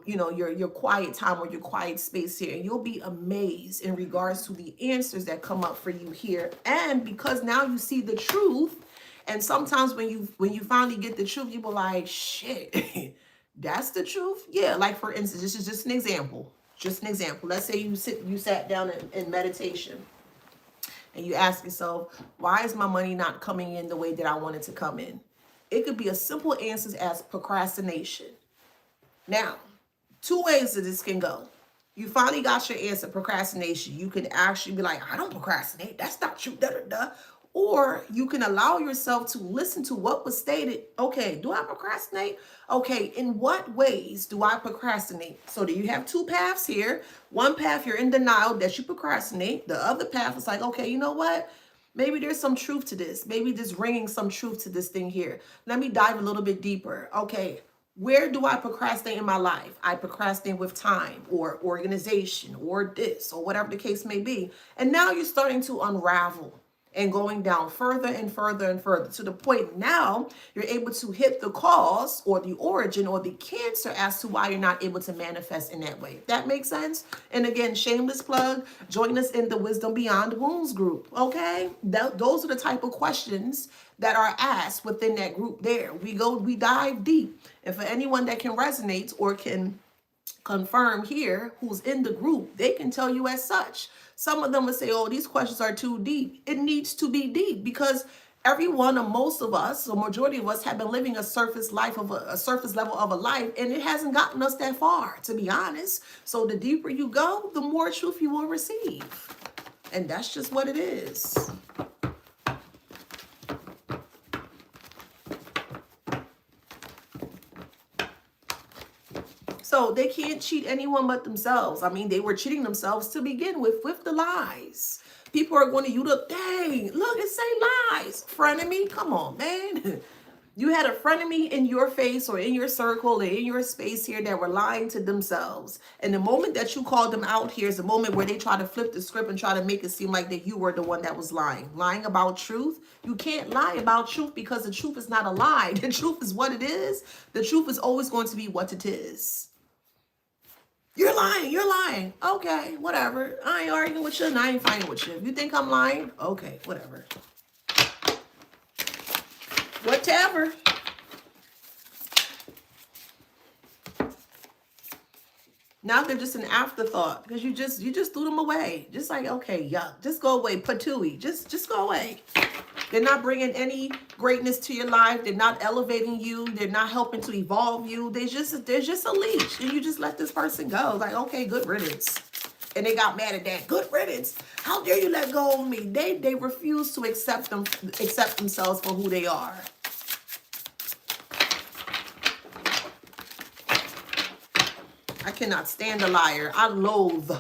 your quiet time or your quiet space here. And you'll be amazed in regards to the answers that come up for you here. And because now you see the truth, and sometimes when you finally get the truth, you be like, shit, that's the truth. Yeah, like for instance, this is just an example. Just an example. Let's say you sat down in meditation and you ask yourself, why is my money not coming in the way that I want it to come in? It could be as simple answers as procrastination. Now, two ways that this can go. You finally got your answer, procrastination. You can actually be like, I don't procrastinate. That's not true. Da, da, da. Or you can allow yourself to listen to what was stated. Okay, do I procrastinate? Okay, in what ways do I procrastinate? So do you have two paths here? One path, you're in denial that you procrastinate. The other path is like, okay, you know what? Maybe there's some truth to this. Maybe there's ringing some truth to this thing here. Let me dive a little bit deeper. Okay, where do I procrastinate in my life? I procrastinate with time or organization or this or whatever the case may be. And now you're starting to unravel and going down further and further and further to the point now you're able to hit the cause or the origin or the cancer as to why you're not able to manifest in that way. If that makes sense. And again, shameless plug, join us in the Wisdom Beyond Wounds group. Okay, those are the type of questions that are asked within that group there. We dive deep. And for anyone that can resonate or can confirm here who's in the group, they can tell you as such. Some of them will say, oh, these questions are too deep. It needs to be deep because everyone or most of us, the majority of us, have been living a surface level of a life, and it hasn't gotten us that far, to be honest. So the deeper you go, the more truth you will receive. And that's just what it is. So they can't cheat anyone but themselves. I mean, they were cheating themselves to begin with the lies. People are going to use up, dang, look, it say lies. Frenemy, come on, man. You had a frenemy in your face or in your circle or in your space here that were lying to themselves. And the moment that you called them out here is the moment where they try to flip the script and try to make it seem like that you were the one that was lying. Lying about truth. You can't lie about truth because the truth is not a lie. The truth is what it is. The truth is always going to be what it is. You're lying. You're lying. Okay, whatever. I ain't arguing with you and I ain't fighting with you. If you think I'm lying, okay, whatever. Whatever. Now they're just an afterthought because you just threw them away. Just like, okay, yuck, just go away. Patooey, just go away. They're not bringing any greatness to your life. They're not elevating you. They're not helping to evolve you. They're just a leech, and you just let this person go. Like, okay, good riddance. And they got mad at that. Good riddance. How dare you let go of me? They refuse to accept themselves for who they are. I cannot stand a liar. I loathe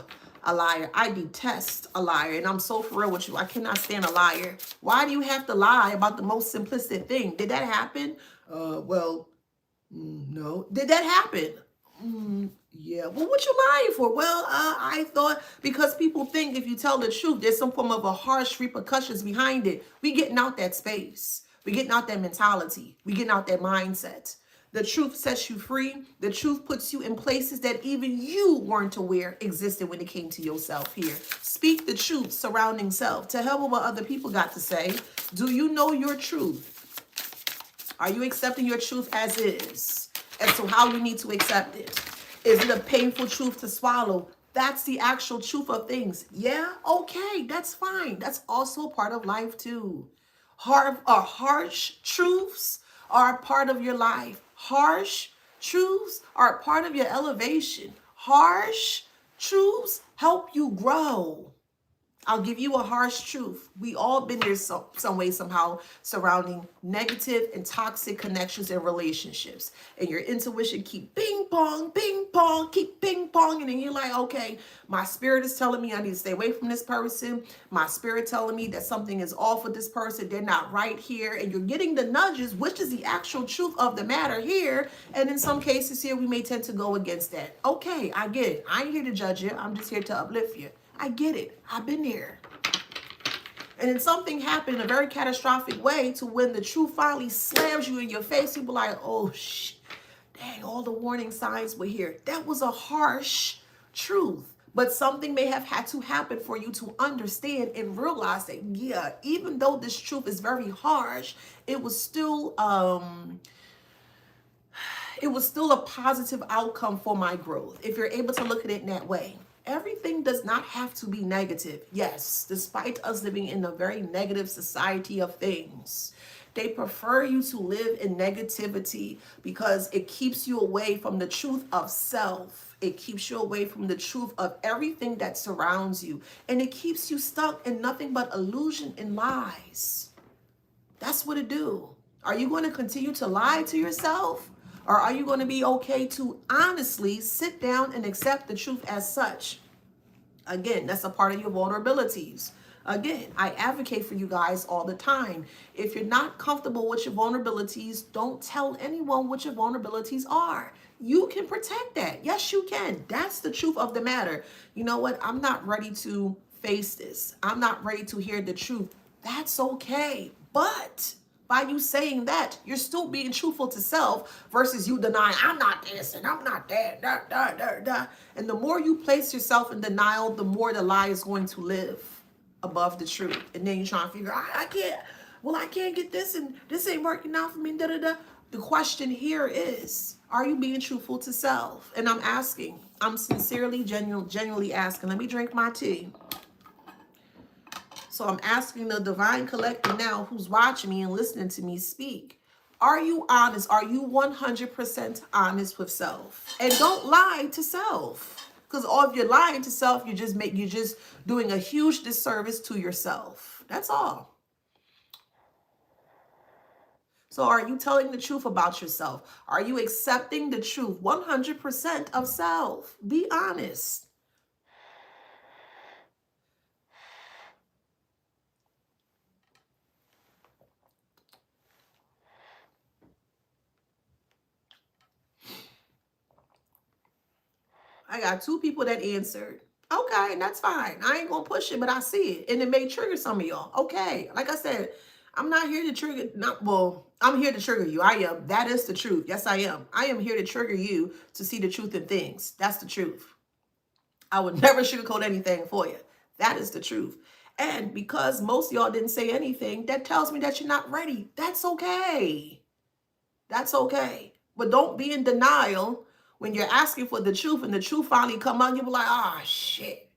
a liar. I detest a liar. And I'm so for real with you. I cannot stand a liar. Why do you have to lie about the most simplistic thing? Did that happen? No. Did that happen? Yeah. Well, what you lying for? Well, I thought because people think if you tell the truth, there's some form of a harsh repercussions behind it. We getting out that space. We getting out that mentality. We getting out that mindset. The truth sets you free. The truth puts you in places that even you weren't aware existed when it came to yourself here. Speak the truth surrounding self. To hell with what other people got to say. Do you know your truth? Are you accepting your truth as is? As to how you need to accept it? Is it a painful truth to swallow? That's the actual truth of things. Yeah, okay, that's fine. That's also part of life too. Harsh truths are a part of your life. Harsh truths are a part of your elevation. Harsh truths help you grow. I'll give you a harsh truth. We all been there some way, somehow, surrounding negative and toxic connections and relationships. And your intuition keep ping pong, keep ping pong. And then you're like, okay, my spirit is telling me I need to stay away from this person. My spirit telling me that something is off with this person. They're not right here. And you're getting the nudges, which is the actual truth of the matter here. And in some cases here, we may tend to go against that. Okay, I get it. I ain't here to judge you. I'm just here to uplift you. I get it. I've been there. And then something happened in a very catastrophic way to when the truth finally slams you in your face. You be like, oh, dang, all the warning signs were here. That was a harsh truth. But something may have had to happen for you to understand and realize that, yeah, even though this truth is very harsh, it was still a positive outcome for my growth. If you're able to look at it in that way. Everything does not have to be negative. Yes, despite us living in a very negative society of things, they prefer you to live in negativity because it keeps you away from the truth of self. It keeps you away from the truth of everything that surrounds you. And it keeps you stuck in nothing but illusion and lies. That's what it do. Are you going to continue to lie to yourself? Or are you going to be okay to honestly sit down and accept the truth as such? Again, that's a part of your vulnerabilities. Again, I advocate for you guys all the time. If you're not comfortable with your vulnerabilities, don't tell anyone what your vulnerabilities are. You can protect that. Yes, you can. That's the truth of the matter. You know what? I'm not ready to face this. I'm not ready to hear the truth. That's okay. But by you saying that, you're still being truthful to self versus you denying, I'm not this and I'm not that. And the more you place yourself in denial, the more the lie is going to live above the truth. And then you're trying to figure out, I can't get this and this ain't working out for me. The question here is, are you being truthful to self? And I'm asking, I'm sincerely, genuinely asking. Let me drink my tea. So I'm asking the divine collective now who's watching me and listening to me speak. Are you honest? Are you 100% honest with self? And don't lie to self. Because if you're lying to self, you're just doing a huge disservice to yourself. That's all. So are you telling the truth about yourself? Are you accepting the truth 100% of self? Be honest. I got 2 people that answered. Okay, and that's fine. I ain't gonna push it, but I see it. And it may trigger some of y'all. Okay. Like I said, I'm not here to trigger, I'm here to trigger you. I am. That is the truth. Yes, I am. I am here to trigger you to see the truth in things. That's the truth. I would never sugarcoat anything for you. That is the truth. And because most of y'all didn't say anything, that tells me that you're not ready. That's okay. That's okay. But don't be in denial when you're asking for the truth and the truth finally come out. You be like, ah, shit.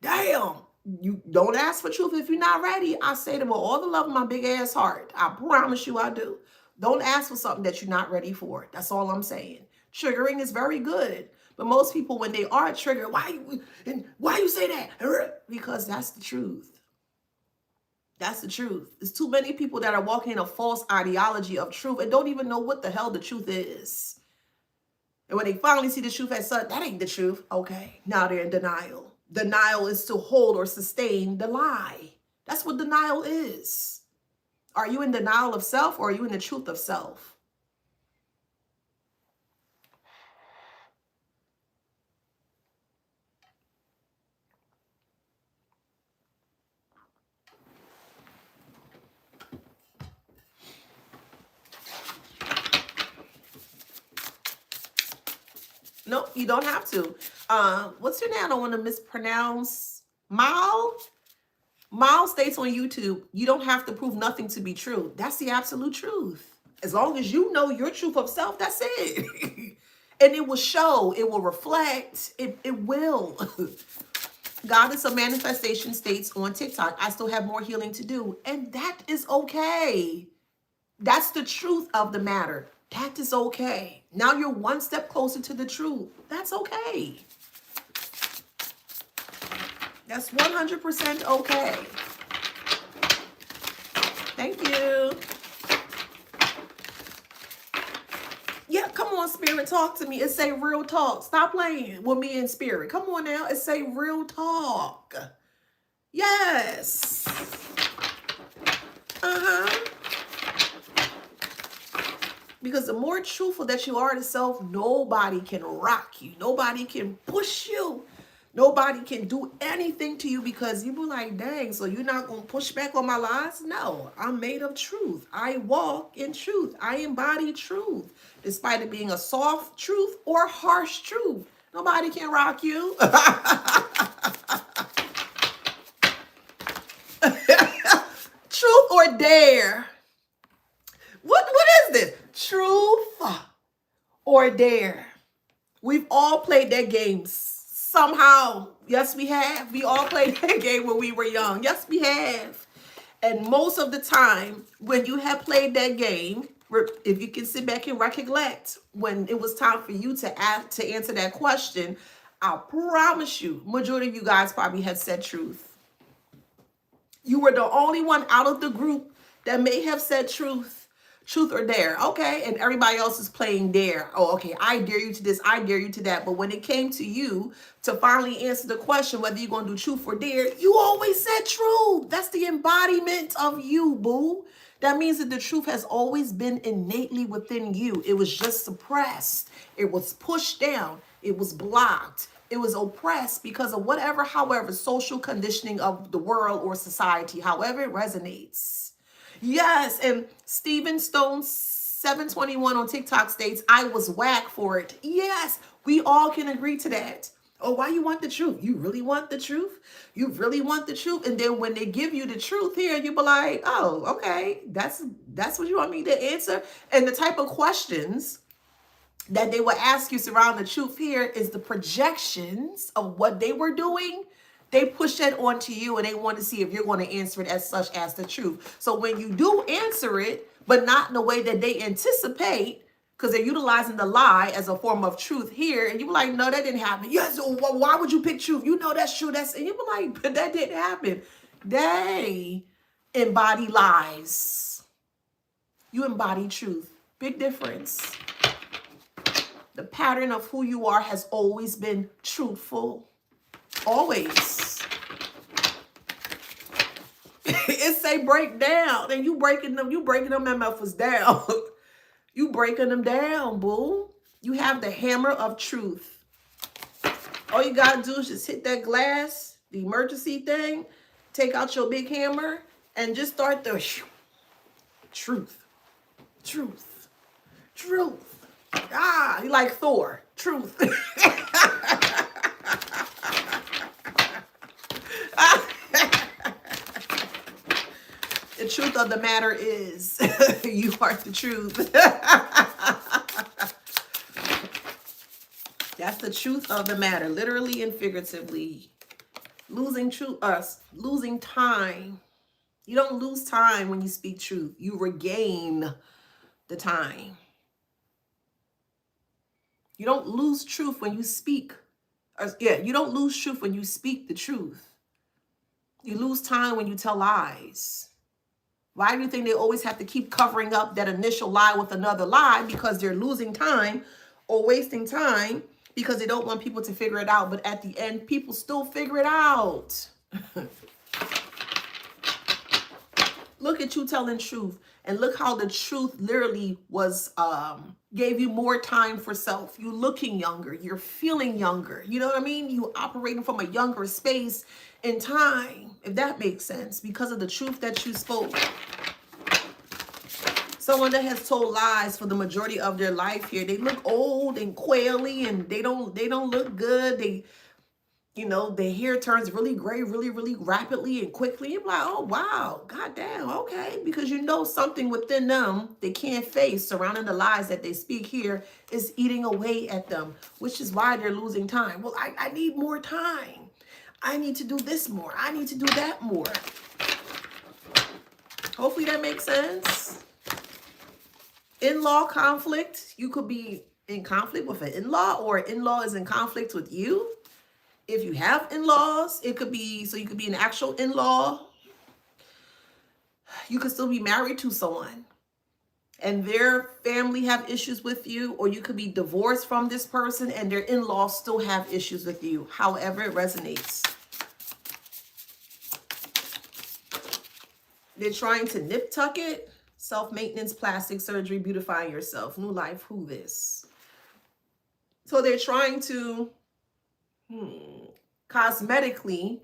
Damn. You don't ask for truth if you're not ready. I say to them with all the love in my big ass heart. I promise you I do. Don't ask for something that you're not ready for. That's all I'm saying. Triggering is very good. But most people, when they are triggered, why you say that? Because that's the truth. That's the truth. There's too many people that are walking in a false ideology of truth and don't even know what the hell the truth is. And when they finally see the truth as such, that ain't the truth. Okay, now they're in denial. Denial is to hold or sustain the lie. That's what denial is. Are you in denial of self or are you in the truth of self? No, you don't have to. What's your name? I don't want to mispronounce. Mal states on YouTube, you don't have to prove nothing to be true. That's the absolute truth. As long as you know your truth of self, that's it. And it will show, it will reflect, it will. Goddess of Manifestation states on TikTok, I still have more healing to do. And that is okay. That's the truth of the matter. That is okay. Now you're one step closer to the truth. That's okay. That's 100% okay. Thank you. Yeah, come on, Spirit, talk to me. It say real talk. Stop playing with me in Spirit. Come on now. It say real talk. Yes. Uh-huh. Because the more truthful that you are to self, nobody can rock you. Nobody can push you. Nobody can do anything to you because you be like, dang, so you're not going to push back on my lies? No, I'm made of truth. I walk in truth. I embody truth. Despite it being a soft truth or harsh truth. Nobody can rock you. Truth or dare? What is this? Truth or dare? We've all played that game somehow. Yes, we have. We all played that game when we were young. Yes, we have. And most of the time, when you have played that game, if you can sit back and recollect when it was time for you to answer that question, I promise you, majority of you guys probably had said truth. You were the only one out of the group that may have said truth. Truth or dare. Okay. And everybody else is playing dare. Oh, okay. I dare you to this. I dare you to that. But when it came to you to finally answer the question, whether you're going to do truth or dare, you always said truth. That's the embodiment of you, boo. That means that the truth has always been innately within you. It was just suppressed. It was pushed down. It was blocked. It was oppressed because of whatever, however, social conditioning of the world or society, however it resonates. Yes, and Stephen Stone 721 on TikTok states, I was whack for it. Yes, we all can agree to that. Oh, why you want the truth? You really want the truth? You really want the truth? And then when they give you the truth here, you be like, oh, okay, that's what you want me to answer? And the type of questions that they will ask you surrounding the truth here is the projections of what they were doing. They push that onto you and they want to see if you're going to answer it as such as the truth. So when you do answer it, but not in the way that they anticipate, because they're utilizing the lie as a form of truth here, and you be like, no, that didn't happen. Yes, so why would you pick truth? You know that's true. And you be like, but that didn't happen. They embody lies. You embody truth. Big difference. The pattern of who you are has always been truthful. Always. It say break down, and you breaking them MFers down. You breaking them down, boo. You have the hammer of truth. All you gotta do is just hit that glass, the emergency thing, take out your big hammer, and just start the truth. Truth. Truth. Ah, you like Thor. Truth. The truth of the matter is, you are the truth. That's the truth of the matter, literally and figuratively. Losing time. You don't lose time when you speak truth. You regain the time. You don't lose truth when you speak. You don't lose truth when you speak the truth. You lose time when you tell lies. Why do you think they always have to keep covering up that initial lie with another lie? Because they're losing time or wasting time because they don't want people to figure it out. But at the end, people still figure it out. Look at you telling truth. And look how the truth literally was, gave you more time for self. You looking younger. You're feeling younger. You know what I mean? You operating from a younger space in time, if that makes sense, because of the truth that you spoke. Someone that has told lies for the majority of their life here, they look old and quaily, and they don't look good. They, their hair turns really gray really, really rapidly and quickly. You're like, oh, wow, goddamn, okay. Because something within them they can't face surrounding the lies that they speak here is eating away at them, which is why they're losing time. Well, I need more time. I need to do this more. I need to do that more. Hopefully that makes sense. In-law conflict. You could be in conflict with an in-law, or an in-law is in conflict with you. If you have in-laws, it could be, so you could be an actual in-law. You could still be married to someone and their family have issues with you, or you could be divorced from this person and their in-laws still have issues with you. However it resonates. They're trying to nip tuck it. Self-maintenance, plastic surgery, beautifying yourself, new life, who this? So they're trying to cosmetically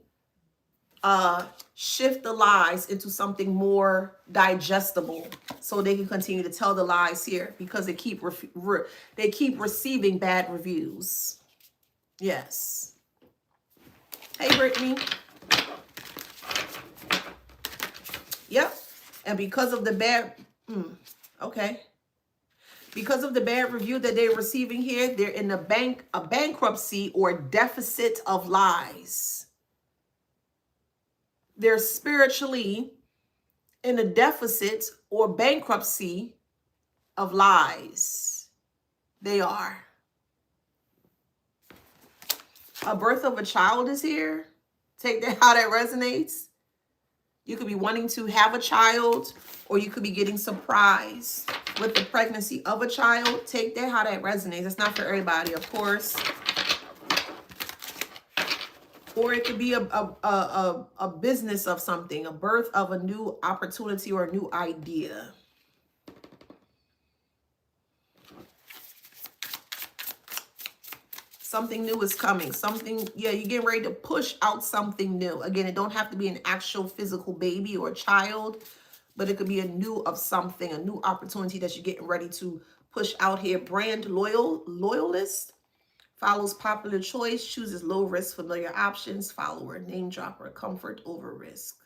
shift the lies into something more digestible, so they can continue to tell the lies here, because they keep receiving bad reviews. Yes. Hey, Brittany. Yep. And because of the bad, okay. Because of the bad review that they're receiving here, they're in a bankruptcy or deficit of lies. They're spiritually in a deficit or bankruptcy of lies. They are. A birth of a child is here. Take that how that resonates. You could be wanting to have a child, or you could be getting surprised with the pregnancy of a child. Take that how that resonates. It's not for everybody, of course. Or it could be a business of something, a birth of a new opportunity or a new idea. Something new is coming. Something, yeah, you're getting ready to push out something new. Again, it don't have to be an actual physical baby or child, but it could be a new of something, a new opportunity that you're getting ready to push out here. Brand loyalist. Follows popular choice, chooses low risk, familiar options, follower, name dropper, comfort over risk.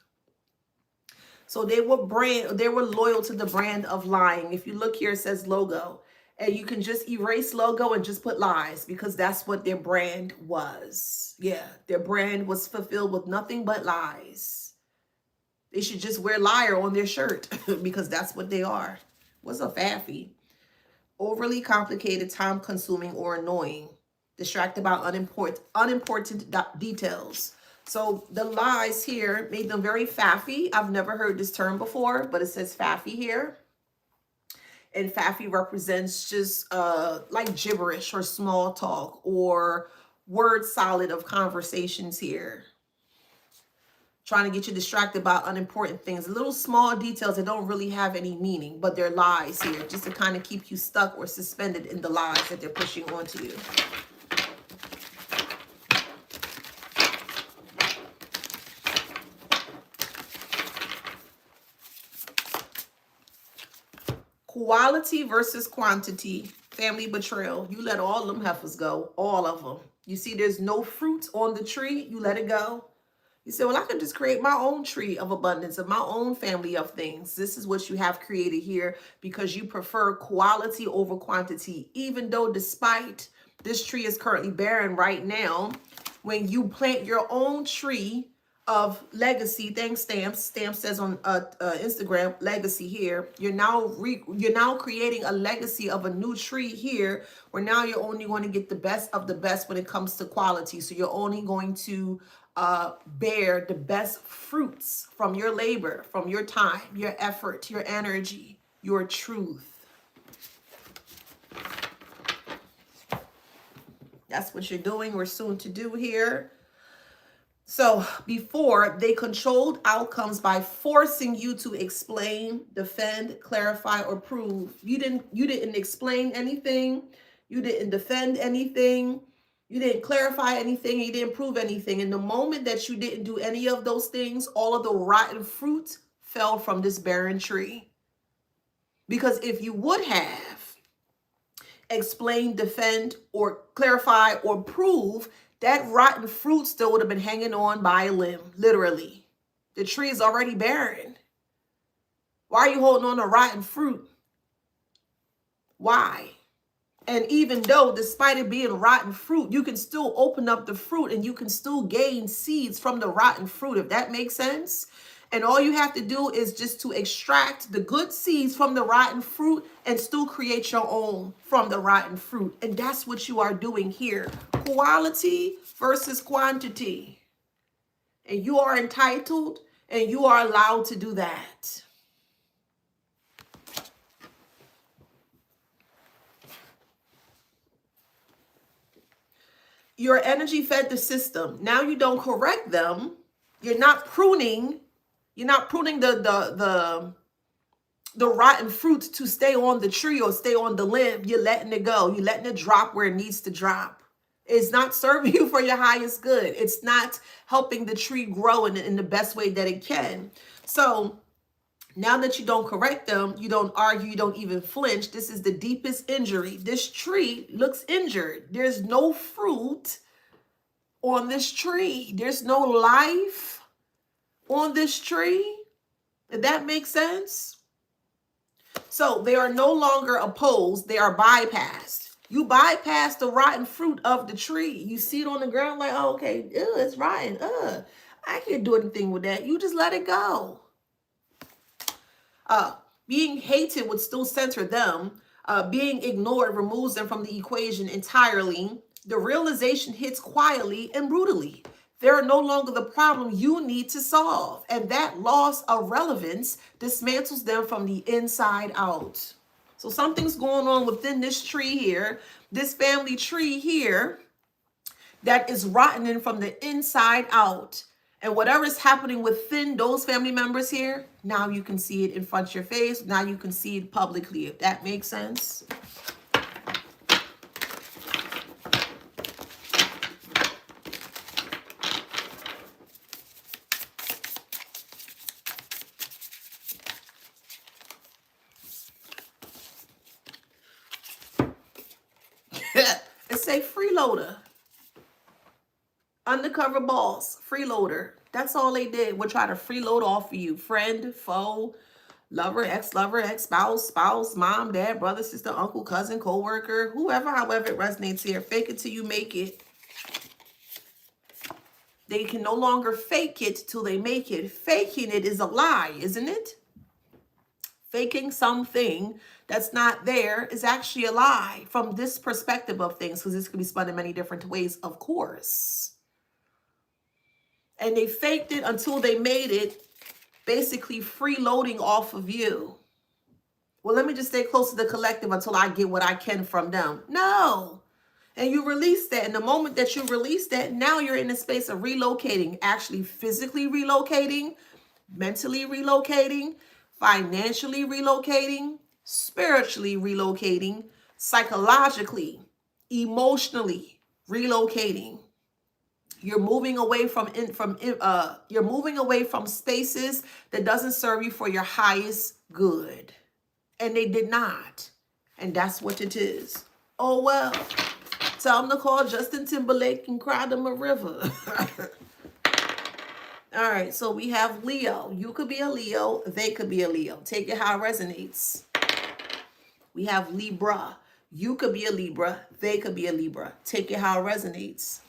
So they were loyal to the brand of lying. If you look here, it says logo. And you can just erase logo and just put lies, because that's what their brand was. Yeah, their brand was fulfilled with nothing but lies. They should just wear liar on their shirt because that's what they are. What's a faffy? Overly complicated, time-consuming, or annoying. Distracted by unimportant details. So the lies here made them very faffy. I've never heard this term before, but it says faffy here. And faffy represents just like gibberish or small talk or word solid of conversations here. Trying to get you distracted by unimportant things. Little small details that don't really have any meaning, but they're lies here, just to kind of keep you stuck or suspended in the lies that they're pushing onto you. Quality versus quantity. Family betrayal. You let all them heifers go. All of them. You see there's no fruit on the tree. You let it go. You say, well, I can just create my own tree of abundance, of my own family of things. This is what you have created here, because you prefer quality over quantity. Even though despite this tree is currently barren right now, when you plant your own tree of legacy, thanks Stamps. Stamps says on Instagram, legacy here. You're now creating a legacy of a new tree here, where now you're only going to get the best of the best when it comes to quality. So you're only going to bear the best fruits from your labor, from your time, your effort, your energy, your truth. That's what you're doing. We're soon to do here. So before, they controlled outcomes by forcing you to explain, defend, clarify, or prove. You didn't explain anything. You didn't defend anything. You didn't clarify anything. You didn't prove anything. And the moment that you didn't do any of those things, all of the rotten fruit fell from this barren tree. Because if you would have explained, defend, or clarify, or prove, that rotten fruit still would have been hanging on by a limb, literally. The tree is already barren. Why are you holding on to rotten fruit? Why? And even though, despite it being rotten fruit, you can still open up the fruit and you can still gain seeds from the rotten fruit, if that makes sense. And all you have to do is just to extract the good seeds from the rotten fruit and still create your own from the rotten fruit. And that's what you are doing here. Quality versus quantity. And you are entitled and you are allowed to do that. Your energy fed the system. Now you don't correct them. You're not pruning. You're not pruning the rotten fruit to stay on the tree or stay on the limb. You're letting it go. You're letting it drop where it needs to drop. It's not serving you for your highest good. It's not helping the tree grow in the best way that it can. So now that you don't correct them, you don't argue, you don't even flinch. This is the deepest injury. This tree looks injured. There's no fruit on this tree. There's no life on this tree. Did that make sense? So they are no longer opposed. They are bypassed. You bypass the rotten fruit of the tree. You see it on the ground like, oh, okay, ew, it's rotten. I can't do anything with that. You just let it go. Being hated would still center them. Being ignored removes them from the equation entirely. The realization hits quietly and brutally. They're no longer the problem you need to solve. And that loss of relevance dismantles them from the inside out. So something's going on within this tree here, this family tree here, that is rotting from the inside out. And whatever is happening within those family members here, now you can see it in front of your face. Now you can see it publicly, if that makes sense. It's a freeloader. Undercover boss, freeloader. That's all they did. Would try to freeload off of you. Friend, foe, lover, ex-spouse, spouse, mom, dad, brother, sister, uncle, cousin, co-worker, whoever, however it resonates here. Fake it till you make it. They can no longer fake it till they make it. Faking it is a lie, isn't it? Faking something that's not there is actually a lie from this perspective of things, because this could be spun in many different ways, of course. And they faked it until they made it, basically freeloading off of you. Well, let me just stay close to the collective until I get what I can from them. No. And you release that. And the moment that you release that, now you're in a space of relocating, actually physically relocating, mentally relocating, financially relocating, spiritually relocating, psychologically, emotionally relocating. You're moving away from spaces that doesn't serve you for your highest good. And they did not. And that's what it is. Oh, well, tell them to call Justin Timberlake and cry them a river. All right, so we have Leo. You could be a Leo. They could be a Leo. Take it how it resonates. We have Libra. You could be a Libra. They could be a Libra. Take it how it resonates.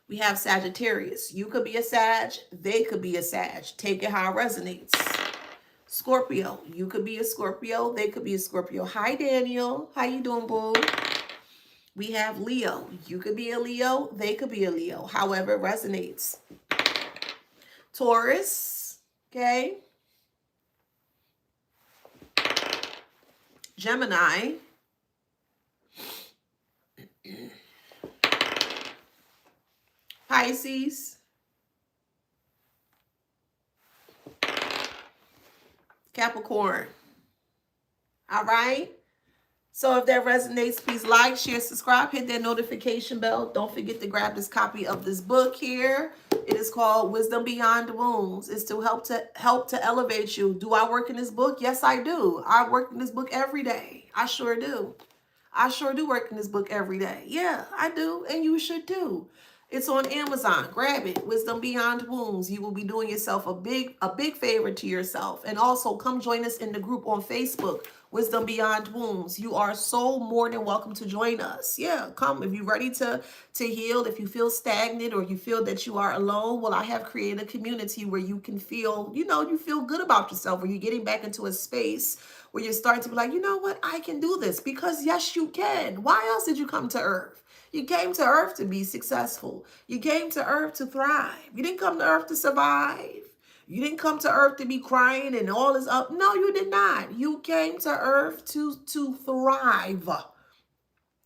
We have Sagittarius. You could be a Sag. They could be a Sag. Take it how it resonates. Scorpio. You could be a Scorpio. They could be a Scorpio. Hi, Daniel. How you doing, boo? We have Leo. You could be a Leo. They could be a Leo. However it resonates. Taurus. Okay. Gemini. Pisces. Capricorn. All right. So if that resonates, please like, share, subscribe, hit that notification bell. Don't forget to grab this copy of this book here. It is called Wisdom Beyond Wounds. It's to help to elevate you. Do I work in this book? Yes, I do. I work in this book every day. I sure do. I sure do work in this book every day. Yeah, I do. And you should too. It's on Amazon. Grab it. Wisdom Beyond Wounds. You will be doing yourself a big favor to yourself. And also come join us in the group on Facebook, Wisdom Beyond Wounds. You are so more than welcome to join us. Yeah, come if you're ready to heal. If you feel stagnant or you feel that you are alone, well, I have created a community where you can feel, you feel good about yourself, where you're getting back into a space where you're starting to be like, you know what, I can do this, because yes, you can. Why else did you come to Earth? You came to Earth to be successful. You came to Earth to thrive. You didn't come to Earth to survive. You didn't come to Earth to be crying and all is up. No, you did not. You came to Earth to thrive.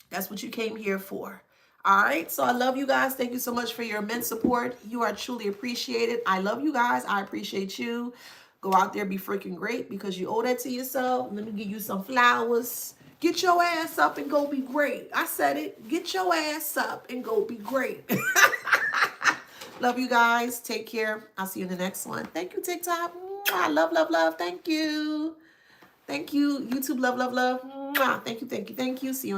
That's what you came here for. All right. So I love you guys. Thank you so much for your immense support. You are truly appreciated. I love you guys. I appreciate you. Go out there, be freaking great, because you owe that to yourself. Let me give you some flowers. Get your ass up and go be great. I said it. Get your ass up and go be great. Love you guys. Take care. I'll see you in the next one. Thank you, TikTok. Mwah. Love, love, love. Thank you. Thank you, YouTube. Love, love, love. Mwah. Thank you, thank you, thank you. See you in the